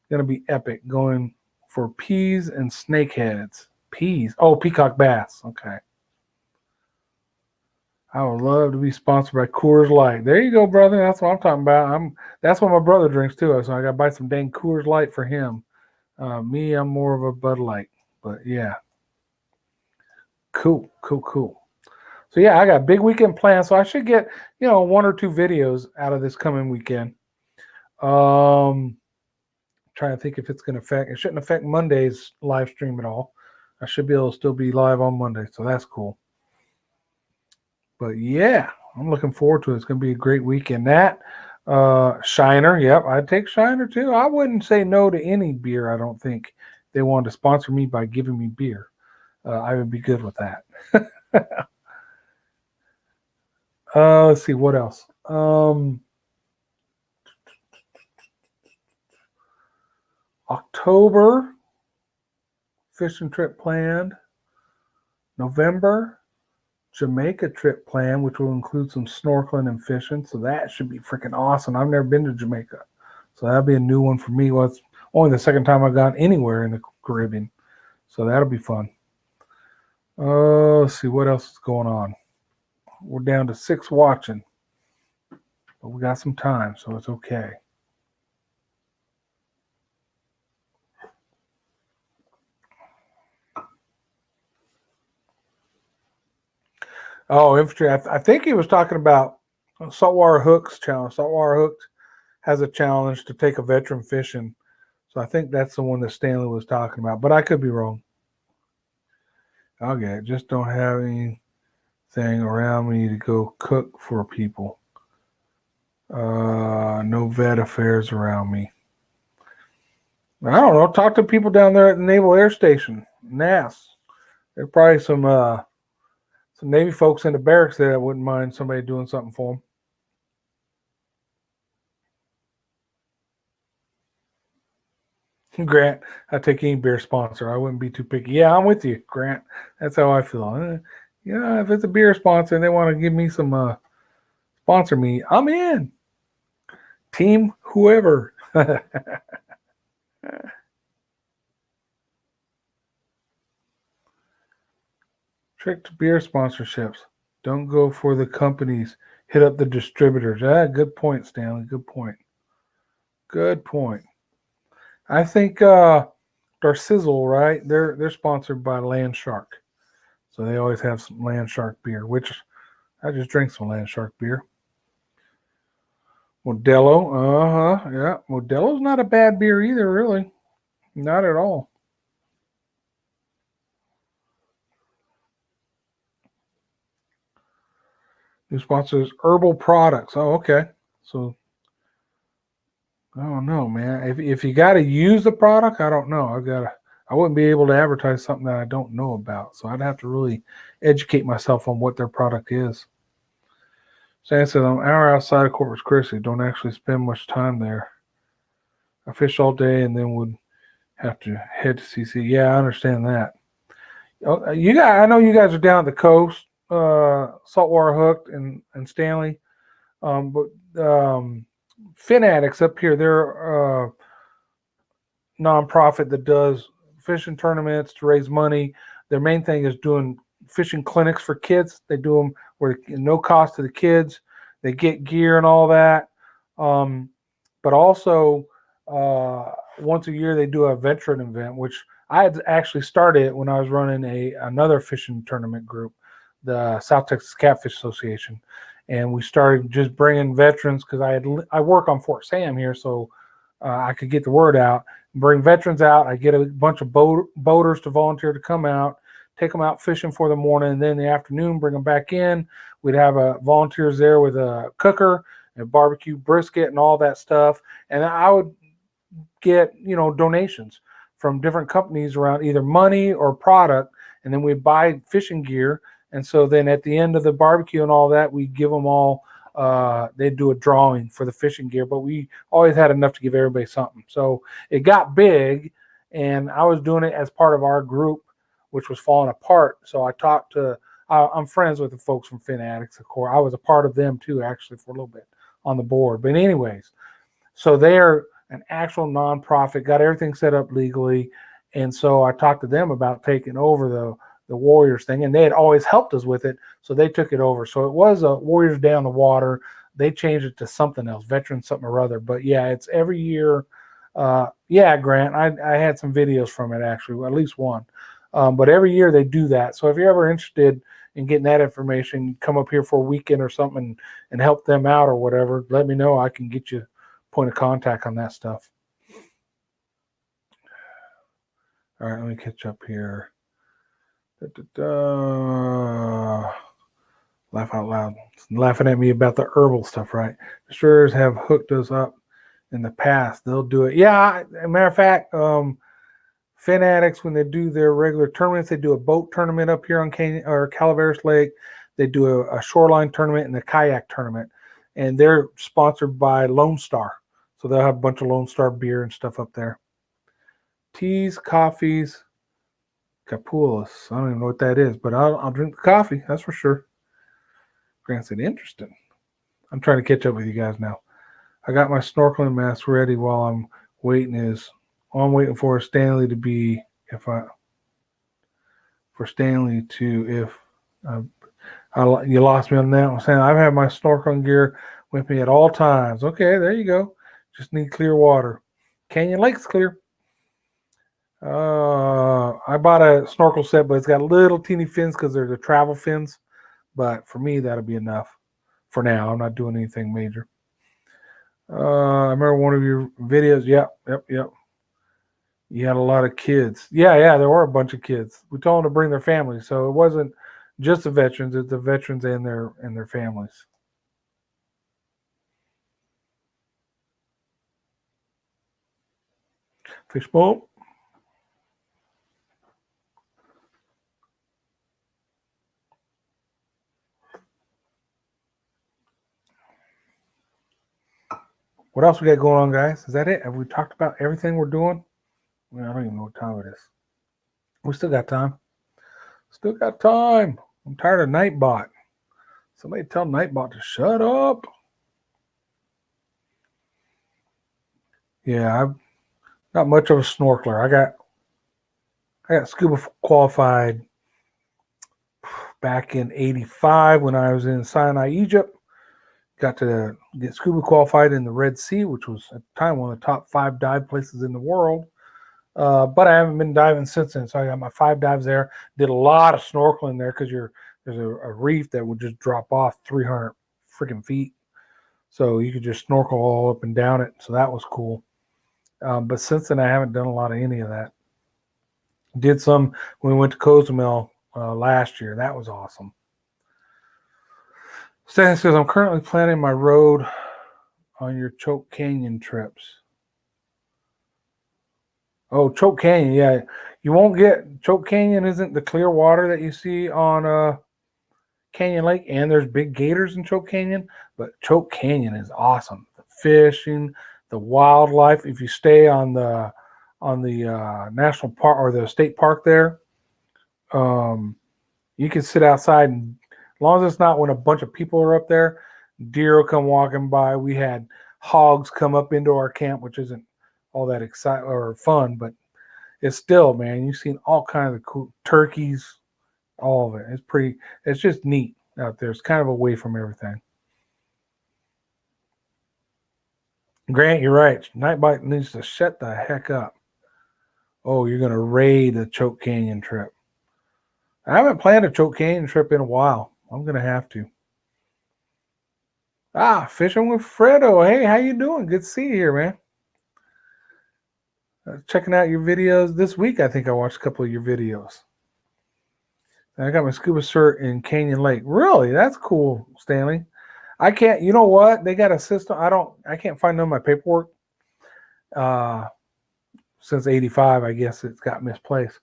gonna be epic going for peas and snakeheads. Peas. Oh, peacock bass. Okay. I would love to be sponsored by Coors Light. There you go, brother. That's what I'm talking about. That's what my brother drinks too. So I got to buy some dang Coors Light for him. Me, I'm more of a Bud Light. But yeah. Cool. So yeah, I got a big weekend planned. So I should get, 1 or 2 videos out of this coming weekend. Trying to think if it's going to affect. It shouldn't affect Monday's live stream at all. I should be able to still be live on Monday. So that's cool. But yeah, I'm looking forward to it. It's going to be a great weekend. That Shiner, yep, I'd take Shiner too. I wouldn't say no to any beer. I don't think they wanted to sponsor me by giving me beer. I would be good with that. Let's see what else. October fishing trip planned. November. Jamaica trip plan, which will include some snorkeling and fishing. So that should be freaking awesome. I've never been to Jamaica. So that'll be a new one for me. Well, it's only the second time I've gone anywhere in the Caribbean. So that'll be fun. Let's see what else is going on. We're down to 6 watching. But we got some time, so it's okay. Oh, infantry. I think he was talking about Saltwater Hooks challenge. Saltwater Hooks has a challenge to take a veteran fishing. So I think that's the one that Stanley was talking about, but I could be wrong. Okay, just don't have anything around me to go cook for people. No vet affairs around me. I don't know. Talk to people down there at the Naval Air Station, NAS. There's probably some Navy folks in the barracks there that wouldn't mind somebody doing something for them. Grant, I take any beer sponsor. I wouldn't be too picky. Yeah, I'm with you, Grant. That's how I feel. Yeah, if it's a beer sponsor and they want to give me some sponsor me, I'm in. Team whoever. Trick to beer sponsorships. Don't go for the companies. Hit up the distributors. Good point, Stanley. Good point. Good point. I think Darcizzle, right? They're sponsored by Land Shark, so they always have some Land Shark beer. Which I just drank some Land Shark beer. Modelo, yeah. Modelo's not a bad beer either, really. Not at all. New sponsors herbal products. Oh, okay. So I don't know, man. If you got to use the product, I don't know. I wouldn't be able to advertise something that I don't know about. So I'd have to really educate myself on what their product is. Stan says I'm an hour outside of Corpus Christi. Don't actually spend much time there. I fish all day and then would have to head to CC. Yeah, I understand that. I know you guys are down at the coast, Saltwater Hooked and Stanley, but Fin Addicts up here, they're nonprofit that does fishing tournaments to raise money. Their main thing is doing fishing clinics for kids. They do them where no cost to the kids. They get gear and all that. But also once a year they do a veteran event, which I had actually started when I was running another fishing tournament group, the South Texas Catfish Association, and we started just bringing veterans because I work on Fort Sam here, so I could get the word out. Bring veterans out. I get a bunch of boaters to volunteer to come out, take them out fishing for the morning, and then in the afternoon bring them back in. We'd have volunteers there with a cooker and barbecue brisket and all that stuff, and I would get donations from different companies around either money or product, and then we'd buy fishing gear. And so then at the end of the barbecue and all that, we give them all. They'd do a drawing for the fishing gear, but we always had enough to give everybody something. So it got big, and I was doing it as part of our group, which was falling apart. So I talked to. I'm friends with the folks from Fin Addicts, of course. I was a part of them too, actually, for a little bit on the board. But anyways, so they're an actual nonprofit, got everything set up legally, and so I talked to them about taking over the Warriors thing, and they had always helped us with it, so they took it over. So it was a Warriors Day on the Water. They changed it to something else, Veteran something or other. But yeah, it's every year. Yeah, Grant, I had some videos from it actually, at least one. But every year they do that. So if you're ever interested in getting that information, come up here for a weekend or something and help them out or whatever. Let me know. I can get you point of contact on that stuff. All right, let me catch up here. Laugh out loud. Laughing at me about the herbal stuff, right? Distributors have hooked us up in the past. They'll do it. Yeah, as a matter of fact, Fin Addicts, when they do their regular tournaments, they do a boat tournament up here on Calaveras Lake. They do a shoreline tournament and a kayak tournament. And they're sponsored by Lone Star. So they'll have a bunch of Lone Star beer and stuff up there. Teas, coffees, Capulas. I don't even know what that is, but I'll drink the coffee. That's for sure. Grant said, interesting. I'm trying to catch up with you guys now. I got my snorkeling mask ready while I'm waiting. All I'm waiting for is Stanley to be, you lost me on that. I'm saying I've had my snorkeling gear with me at all times. Okay, there you go. Just need clear water. Canyon Lake's clear. I bought a snorkel set, but it's got little teeny fins because they're the travel fins. But for me, that'll be enough for now. I'm not doing anything major. I remember one of your videos. Yep. You had a lot of kids. Yeah, there were a bunch of kids. We told them to bring their families, so it wasn't just the veterans; it's the veterans and their families. Fishbowl. What else we got going on, guys? Is that it? Have we talked about everything we're doing? I don't even know what time it is. We still got time. Still got time. I'm tired of Nightbot. Somebody tell Nightbot to shut up. Yeah, I'm not much of a snorkeler. I got scuba qualified back in '85 when I was in Sinai, Egypt. Got to get scuba qualified in the Red Sea, which was at the time one of the top 5 dive places in the world. But I haven't been diving since then. So I got my 5 dives there. Did a lot of snorkeling there because there's a reef that would just drop off 300 freaking feet. So you could just snorkel all up and down it. So that was cool. But since then, I haven't done a lot of any of that. Did some when we went to Cozumel last year. That was awesome. Stan says, I'm currently planning my road on your Choke Canyon trips. Oh, Choke Canyon, yeah. You won't get Choke Canyon isn't the clear water that you see on Canyon Lake, and there's big gators in Choke Canyon, but Choke Canyon is awesome. The fishing, the wildlife. If you stay on the national park or the state park there, you can sit outside, and as long as it's not when a bunch of people are up there, deer will come walking by. We had hogs come up into our camp, which isn't all that exciting or fun, but it's still, man, you've seen all kinds of cool turkeys, all of it. It's just neat out there. It's kind of away from everything. Grant, you're right. Nightbite needs to shut the heck up. Oh, you're going to raid the Choke Canyon trip. I haven't planned a Choke Canyon trip in a while. I'm going to have to. Fishing with Fredo. Hey, how you doing? Good to see you here, man. Checking out your videos this week. I think I watched a couple of your videos. I got my scuba cert in Canyon Lake. Really? That's cool, Stanley. I can't, you know what? They got a system. I can't find none of my paperwork. Since '85, I guess it's got misplaced.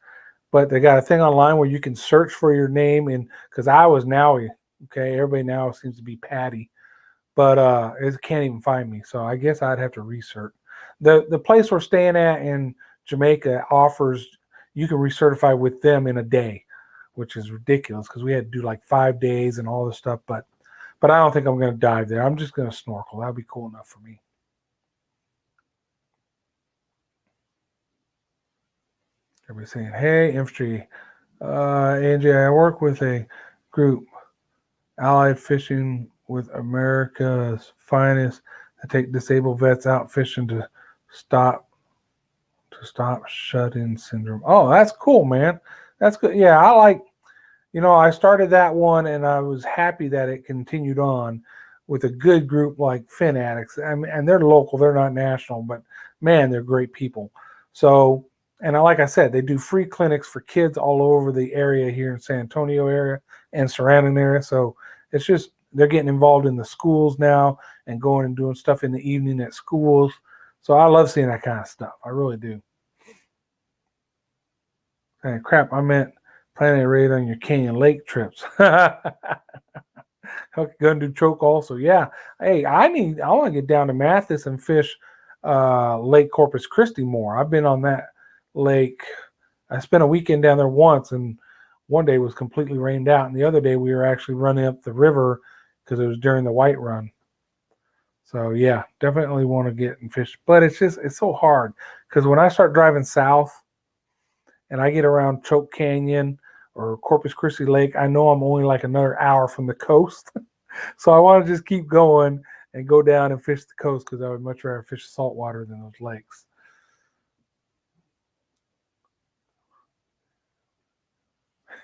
But they got a thing online where you can search for your name, and because I was Nowie, okay, everybody now seems to be Patty, but it can't even find me. So I guess I'd have to research. The place we're staying at in Jamaica offers you can recertify with them in a day, which is ridiculous because we had to do like 5 days and all this stuff. But I don't think I'm going to dive there. I'm just going to snorkel. That'd be cool enough for me. Everybody's saying, hey, infantry. Angie, I work with a group, Allied Fishing with America's Finest, to take disabled vets out fishing to stop shut-in syndrome. Oh, that's cool, man. That's good. Yeah, I started that one, and I was happy that it continued on with a good group like Fin Addicts. I mean, and they're local, they're not national, but man, they're great people. So, and like I said, they do free clinics for kids all over the area here in San Antonio area and surrounding area. So it's just they're getting involved in the schools now and going and doing stuff in the evening at schools. So I love seeing that kind of stuff. I really do. And crap, I meant planning a raid on your Canyon Lake trips. Gonna do choke also. Yeah. Hey, I want to get down to Mathis and fish Lake Corpus Christi more. I've been on that lake. I spent a weekend down there once, and one day was completely rained out, and the other day we were actually running up the river because it was during the white run. So yeah, definitely want to get and fish, but it's so hard because when I start driving south and I get around Choke Canyon or Corpus Christi Lake, I know I'm only like another hour from the coast. So I want to just keep going and go down and fish the coast because I would much rather fish saltwater than those lakes.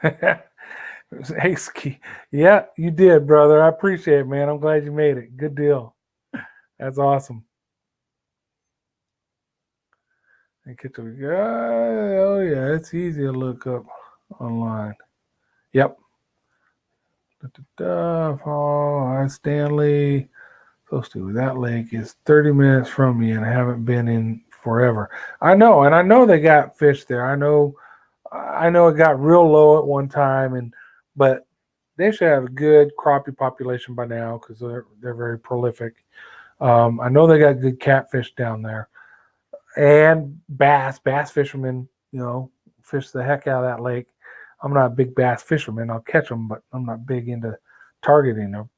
Hey, Ski. Yeah, you did, brother. I appreciate it, man. I'm glad you made it. Good deal. That's awesome. And catch a, oh yeah, it's easy to look up online. Yep. Hi, Stanley. Supposed to. That lake is 30 minutes from me, and I haven't been in forever. I know, and I know they got fish there. I know it got real low at one time, but they should have a good crappie population by now because they're very prolific. I know they got good catfish down there, and bass fishermen. Fish the heck out of that lake. I'm not a big bass fisherman. I'll catch them, but I'm not big into targeting them.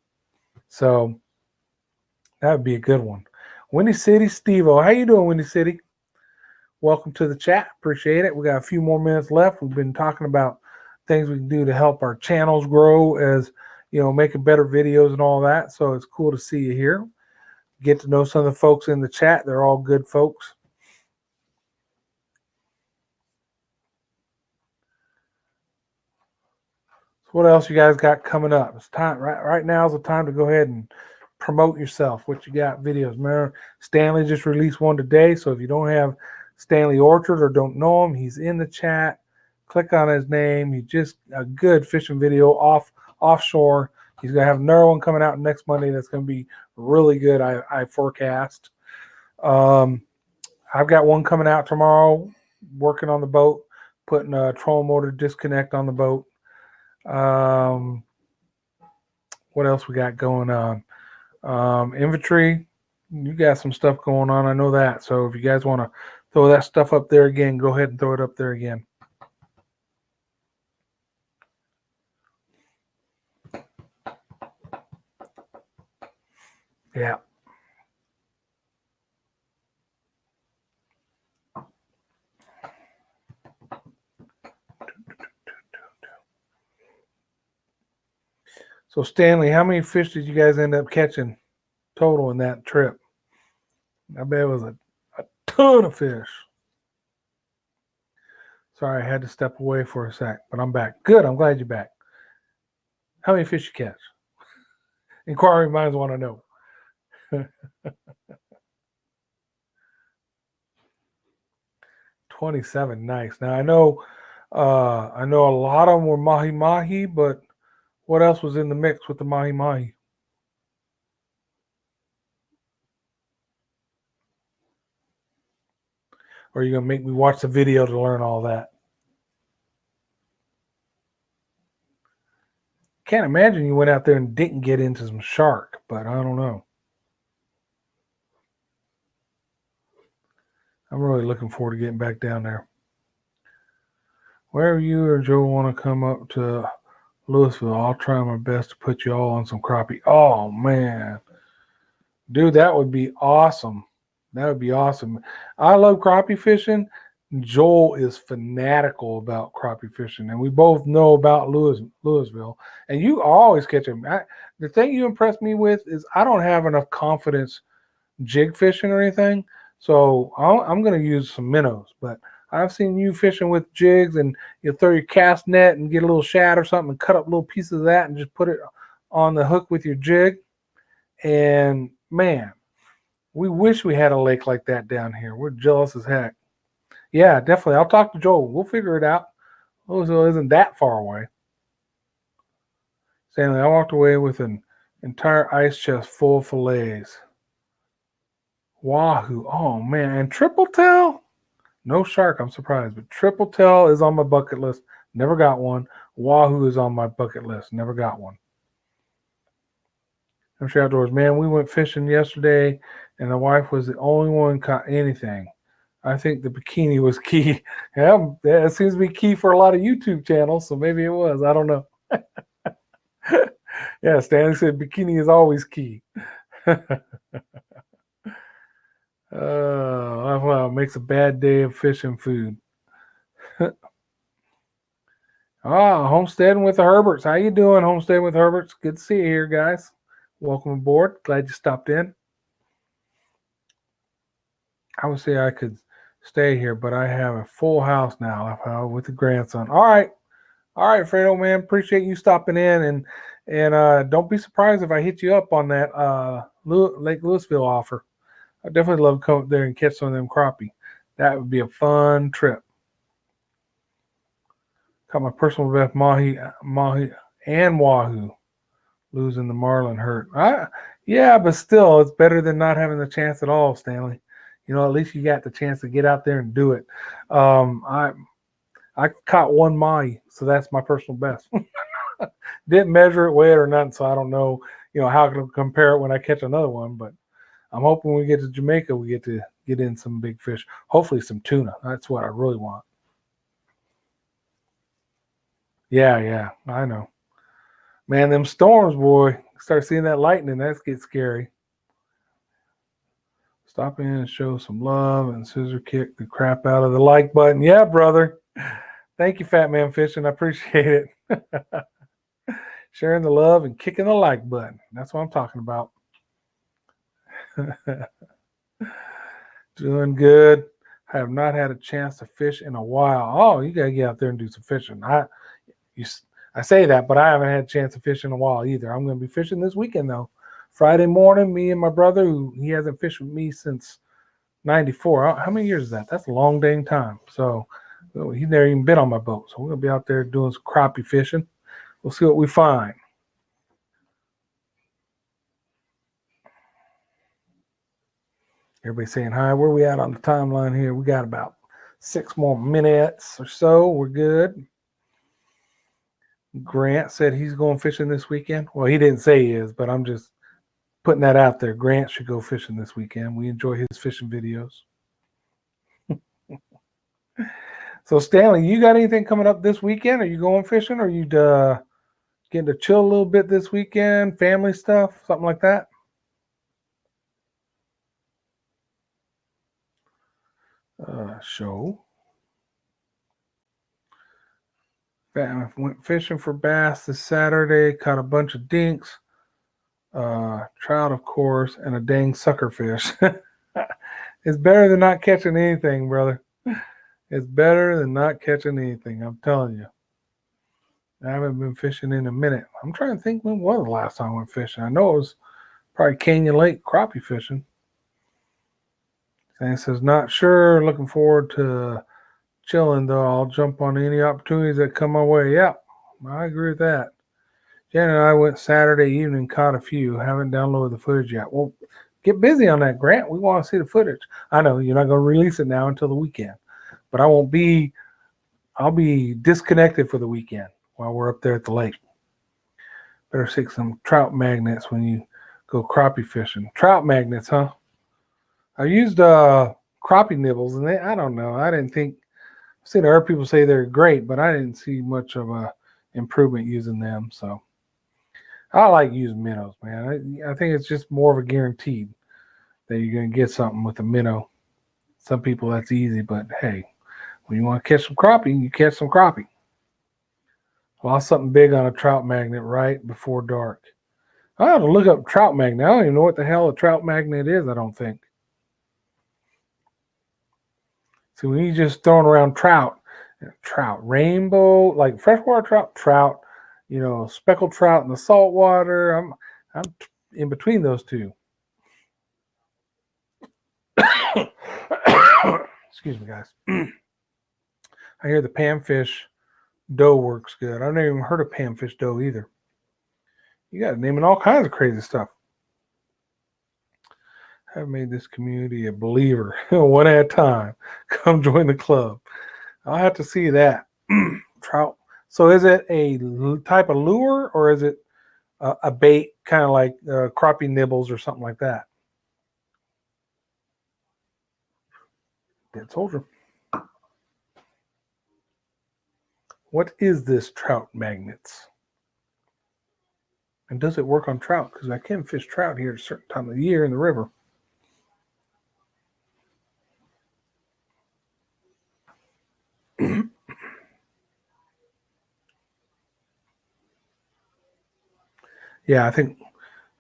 So that would be a good one. Windy City, Steve-O. How you doing, Windy City? Welcome to the chat. Appreciate it. We got a few more minutes left. We've been talking about things we can do to help our channels grow, as making better videos and all that. So it's cool to see you here. Get to know some of the folks in the chat. They're all good folks. So what else you guys got coming up? It's time. Right now is the time to go ahead and promote yourself. What you got? Videos. Remember, Stanley just released one today. So if you don't have Stanley Orchard or don't know him, he's in the chat. Click on his name. He's just a good fishing video offshore. He's gonna have another one coming out next Monday that's gonna be really good. I forecast. I've got one coming out tomorrow. Working on the boat, putting a trolling motor disconnect on the boat. What else we got going on? Inventory. You got some stuff going on. I know that. So if you guys want to throw that stuff up there again, go ahead and throw it up there again. Yeah. So Stanley, how many fish did you guys end up catching total in that trip? I bet it was a ton of fish. Sorry, I had to step away for a sec, but I'm back. Good, I'm glad you're back. How many fish you catch? Inquiring minds want to know. 27, nice. Now I know a lot of them were mahi mahi, but what else was in the mix with the mahi mahi? Or are you gonna make me watch the video to learn all that? Can't imagine you went out there and didn't get into some shark, but I don't know. I'm really looking forward to getting back down there. Wherever you or Joe want to come up to Louisville, I'll try my best to put you all on some crappie. Oh man, dude, that would be awesome. That would be awesome. I love crappie fishing. Joel is fanatical about crappie fishing, and we both know about Louisville. And you always catch them. The thing you impress me with is I don't have enough confidence jig fishing or anything, so I'm going to use some minnows. But I've seen you fishing with jigs, and you throw your cast net and get a little shad or something, and cut up little pieces of that, and just put it on the hook with your jig. And man, we wish we had a lake like that down here. We're jealous as heck. Yeah, definitely. I'll talk to Joel. We'll figure it out. Louisville isn't that far away. Stanley, I walked away with an entire ice chest full of fillets. Wahoo. Oh, man. And triple tail? No shark, I'm surprised. But triple tail is on my bucket list. Never got one. Wahoo is on my bucket list. Never got one. I'm sure outdoors. Man, we went fishing yesterday, and the wife was the only one caught anything. I think the bikini was key. Yeah, it seems to be key for a lot of YouTube channels, so maybe it was. I don't know. Yeah, Stanley said bikini is always key. Wow, makes a bad day of fishing food. Homesteading with the Herberts. How you doing, Homesteading with Herberts? Good to see you here, guys. Welcome aboard. Glad you stopped in. I would say I could stay here, but I have a full house now with the grandson. All right, Fredo, man. Appreciate you stopping in, and don't be surprised if I hit you up on that Lake Louisville offer. I definitely love to come up there and catch some of them crappie. That would be a fun trip. Caught my personal best mahi, and wahoo. Losing the marlin hurt. Yeah, but still, it's better than not having the chance at all, Stanley. At least you got the chance to get out there and do it. I caught one mahi, so that's my personal best. Didn't measure it, weigh it, or nothing, so I don't know, how I can compare it when I catch another one. But I'm hoping when we get to Jamaica, we get to get in some big fish. Hopefully some tuna. That's what I really want. Yeah, I know. Man, them storms, boy. Start seeing that lightning, that gets scary. Stop in and show some love and scissor kick the crap out of the like button. Yeah, brother. Thank you, Fat Man Fishing. I appreciate it. Sharing the love and kicking the like button. That's what I'm talking about. Doing good. I have not had a chance to fish in a while. Oh, you gotta get out there and do some fishing. I say that, but I haven't had a chance to fish in a while either. I'm gonna be fishing this weekend though. Friday morning, me and my brother, who he hasn't fished with me since '94. How many years is that? That's a long dang time. So he's never even been on my boat. So we're gonna be out there doing some crappie fishing. We'll see what we find. Everybody saying hi. Where we at on the timeline here? We got about 6 more minutes or so. We're good. Grant said he's going fishing this weekend. Well, he didn't say he is, but I'm just putting that out there. Grant should go fishing this weekend. We enjoy his fishing videos. So, Stanley, you got anything coming up this weekend? Are you going fishing? Or are you getting to chill a little bit this weekend? Family stuff? Something like that? Show. I went fishing for bass this Saturday. Caught a bunch of dinks. Trout, of course, and a dang sucker fish. It's better than not catching anything, brother. It's better than not catching anything. I'm telling you. I haven't been fishing in a minute. I'm trying to think when was the last time I went fishing. I know it was probably Canyon Lake crappie fishing. And it says, not sure. Looking forward to chilling, though. I'll jump on any opportunities that come my way. Yeah, I agree with that. Jen and I went Saturday evening, caught a few. Haven't downloaded the footage yet. Well, get busy on that, Grant. We want to see the footage. I know you're not going to release it now until the weekend, but I'll be disconnected for the weekend while we're up there at the lake. Better stick some trout magnets when you go crappie fishing. Trout magnets, huh? I used crappie nibbles, and I don't know. I didn't think. I've seen other people say they're great, but I didn't see much of a improvement using them. So I like using minnows, man. I think it's just more of a guaranteed that you're going to get something with a minnow. Some people that's easy, but hey, when you want to catch some crappie, you catch some crappie. Lost something big on a trout magnet right before dark. I have to look up trout magnet. I don't even know what the hell a trout magnet is, I don't think. See, when you're just throwing around trout, rainbow, like freshwater trout, speckled trout in the salt water. I'm in between those two. Excuse me, guys. I hear the panfish dough works good. I've never even heard of panfish dough either. You got to name it all kinds of crazy stuff. I've made this community a believer one at a time. Come join the club. I'll have to see that. Trout. So is it a type of lure or is it a bait kind of like crappie nibbles or something like that? Dead soldier. What is this trout magnets? And does it work on trout? Because I can fish trout here at a certain time of the year in the river. Yeah, I think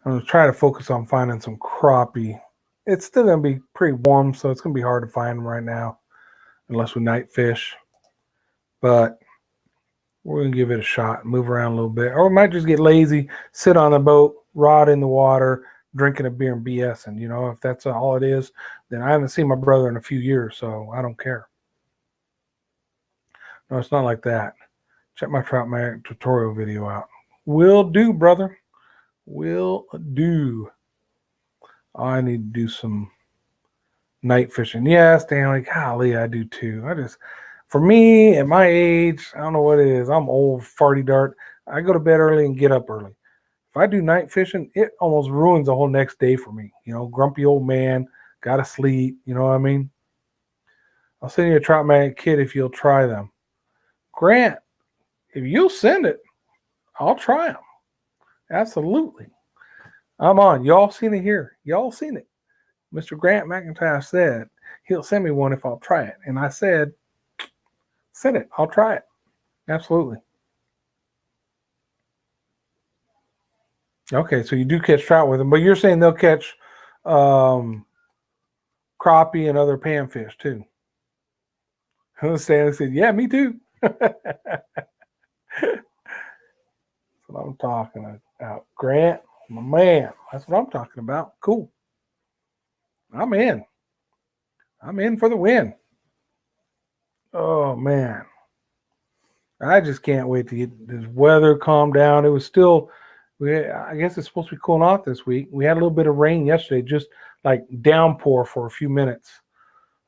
I'm going to try to focus on finding some crappie. It's still going to be pretty warm, so it's going to be hard to find them right now unless we night fish. But we're going to give it a shot, move around a little bit. Or we might just get lazy, sit on the boat, rod in the water, drinking a beer and BSing. You know, if that's all it is, then I haven't seen my brother in a few years, so I don't care. No, it's not like that. Check my trout mag tutorial video out. Will do, brother. Will do. I need to do some night fishing. Yeah, Stanley. Golly, I do too. For me, at my age, I don't know what it is. I'm old, farty dart. I go to bed early and get up early. If I do night fishing, it almost ruins the whole next day for me. You know, grumpy old man, gotta sleep. You know what I mean? I'll send you a trout mag kit if you'll try them. Grant, if you'll send it, I'll try them. Absolutely. I'm on. Y'all seen it here. Y'all seen it. Mr. Grant McIntyre said he'll send me one if I'll try it. And I said, send it. I'll try it. Absolutely. Okay, so you do catch trout with them, but you're saying they'll catch crappie and other panfish too. Stanley said, yeah, me too. That's what I'm talking about. Grant, my man. That's what I'm talking about. Cool. I'm in. I'm in for the win. Oh, man. I just can't wait to get this weather calmed down. It was still, I guess it's supposed to be cooling off this week. We had a little bit of rain yesterday, just like downpour for a few minutes.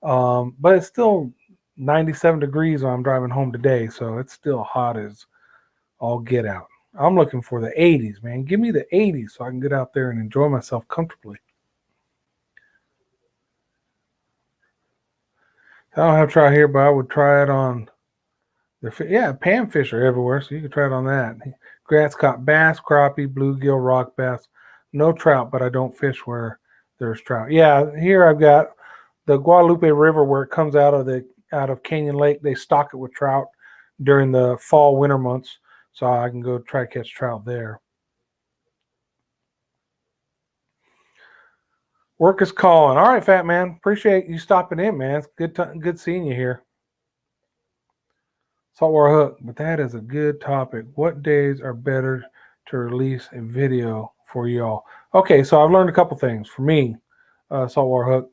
But it's still 97 degrees when I'm driving home today, so it's still hot as all get out. I'm looking for the 80s, man. Give me the 80s so I can get out there and enjoy myself comfortably. I don't have trout here, but I would try it on panfish are everywhere, so you can try it on that. Grant's caught bass, crappie, bluegill, rock bass. No trout, but I don't fish where there's trout. Yeah, here I've got the Guadalupe River where it comes out of Canyon Lake. They stock it with trout during the fall, winter months, so I can go try to catch trout there. Work is calling. All right, fat man. Appreciate you stopping in, man. It's good seeing you here. Saltwater hook, but that is a good topic. What days are better to release a video for y'all? Okay, so I've learned a couple things. For me, saltwater hook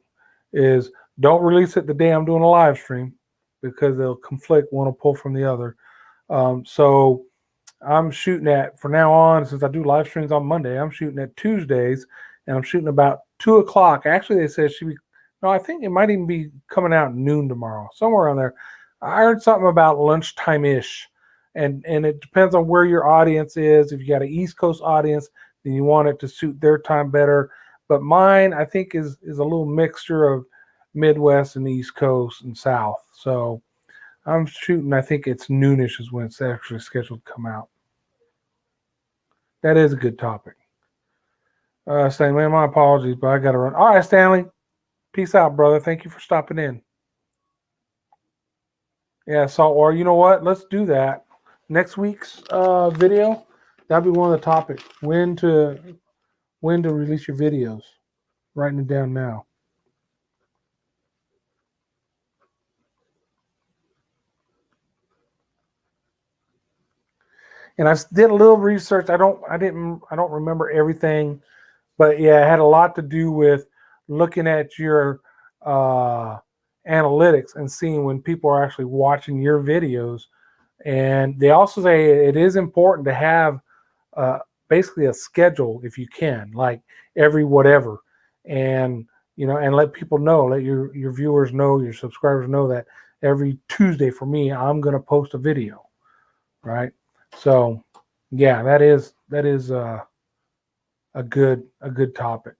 is don't release it the day I'm doing a live stream because they'll conflict. One will pull from the other. So I'm shooting at, for now on, since I do live streams on Monday, I'm shooting at Tuesdays, and I'm shooting about 2 o'clock. Actually, they said I think it might even be coming out noon tomorrow, somewhere around there. I heard something about lunchtime-ish, and it depends on where your audience is. If you got an East Coast audience, then you want it to suit their time better. But mine, I think, is a little mixture of Midwest and East Coast and South. So I'm shooting, I think it's noonish is when it's actually scheduled to come out. That is a good topic. Stanley, my apologies, but I got to run. All right, Stanley. Peace out, brother. Thank you for stopping in. Yeah, or you know what? Let's do that. Next week's video, that'll be one of the topics. When to release your videos. Writing it down now. And I did a little research. I don't remember everything, but yeah, it had a lot to do with looking at your analytics and seeing when people are actually watching your videos. And they also say it is important to have basically a schedule if you can, like every whatever, and and let people know, let your viewers know, your subscribers know that every Tuesday for me, I'm going to post a video, right? So, yeah, that is a good topic.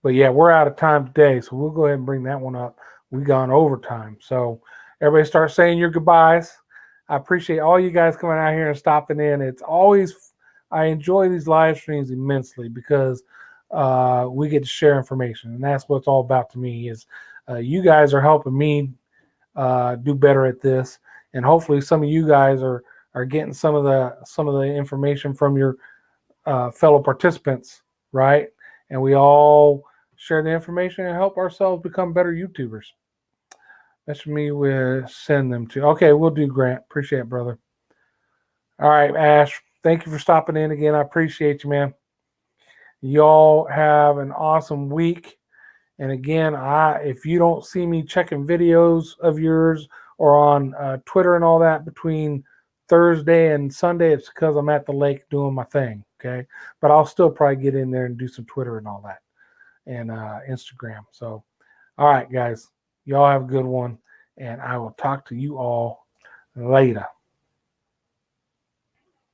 But yeah, we're out of time today, so we'll go ahead and bring that one up. We gone overtime, so everybody start saying your goodbyes. I appreciate all you guys coming out here and stopping in. It's always, I enjoy these live streams immensely because we get to share information, and that's what it's all about to me. Is you guys are helping me do better at this, and hopefully some of you guys are getting some of the information from your fellow participants, right? And we all share the information and help ourselves become better YouTubers. That's me. We'll send them to. Okay, we'll do, Grant. Appreciate it, brother. All right, Ash. Thank you for stopping in again. I appreciate you, man. Y'all have an awesome week. And again, if you don't see me checking videos of yours or on Twitter and all that between Thursday and Sunday, it's because I'm at the lake doing my thing. Okay, but I'll still probably get in there and do some Twitter and all that, and Instagram. So, all right, guys, y'all have a good one, and I will talk to you all later.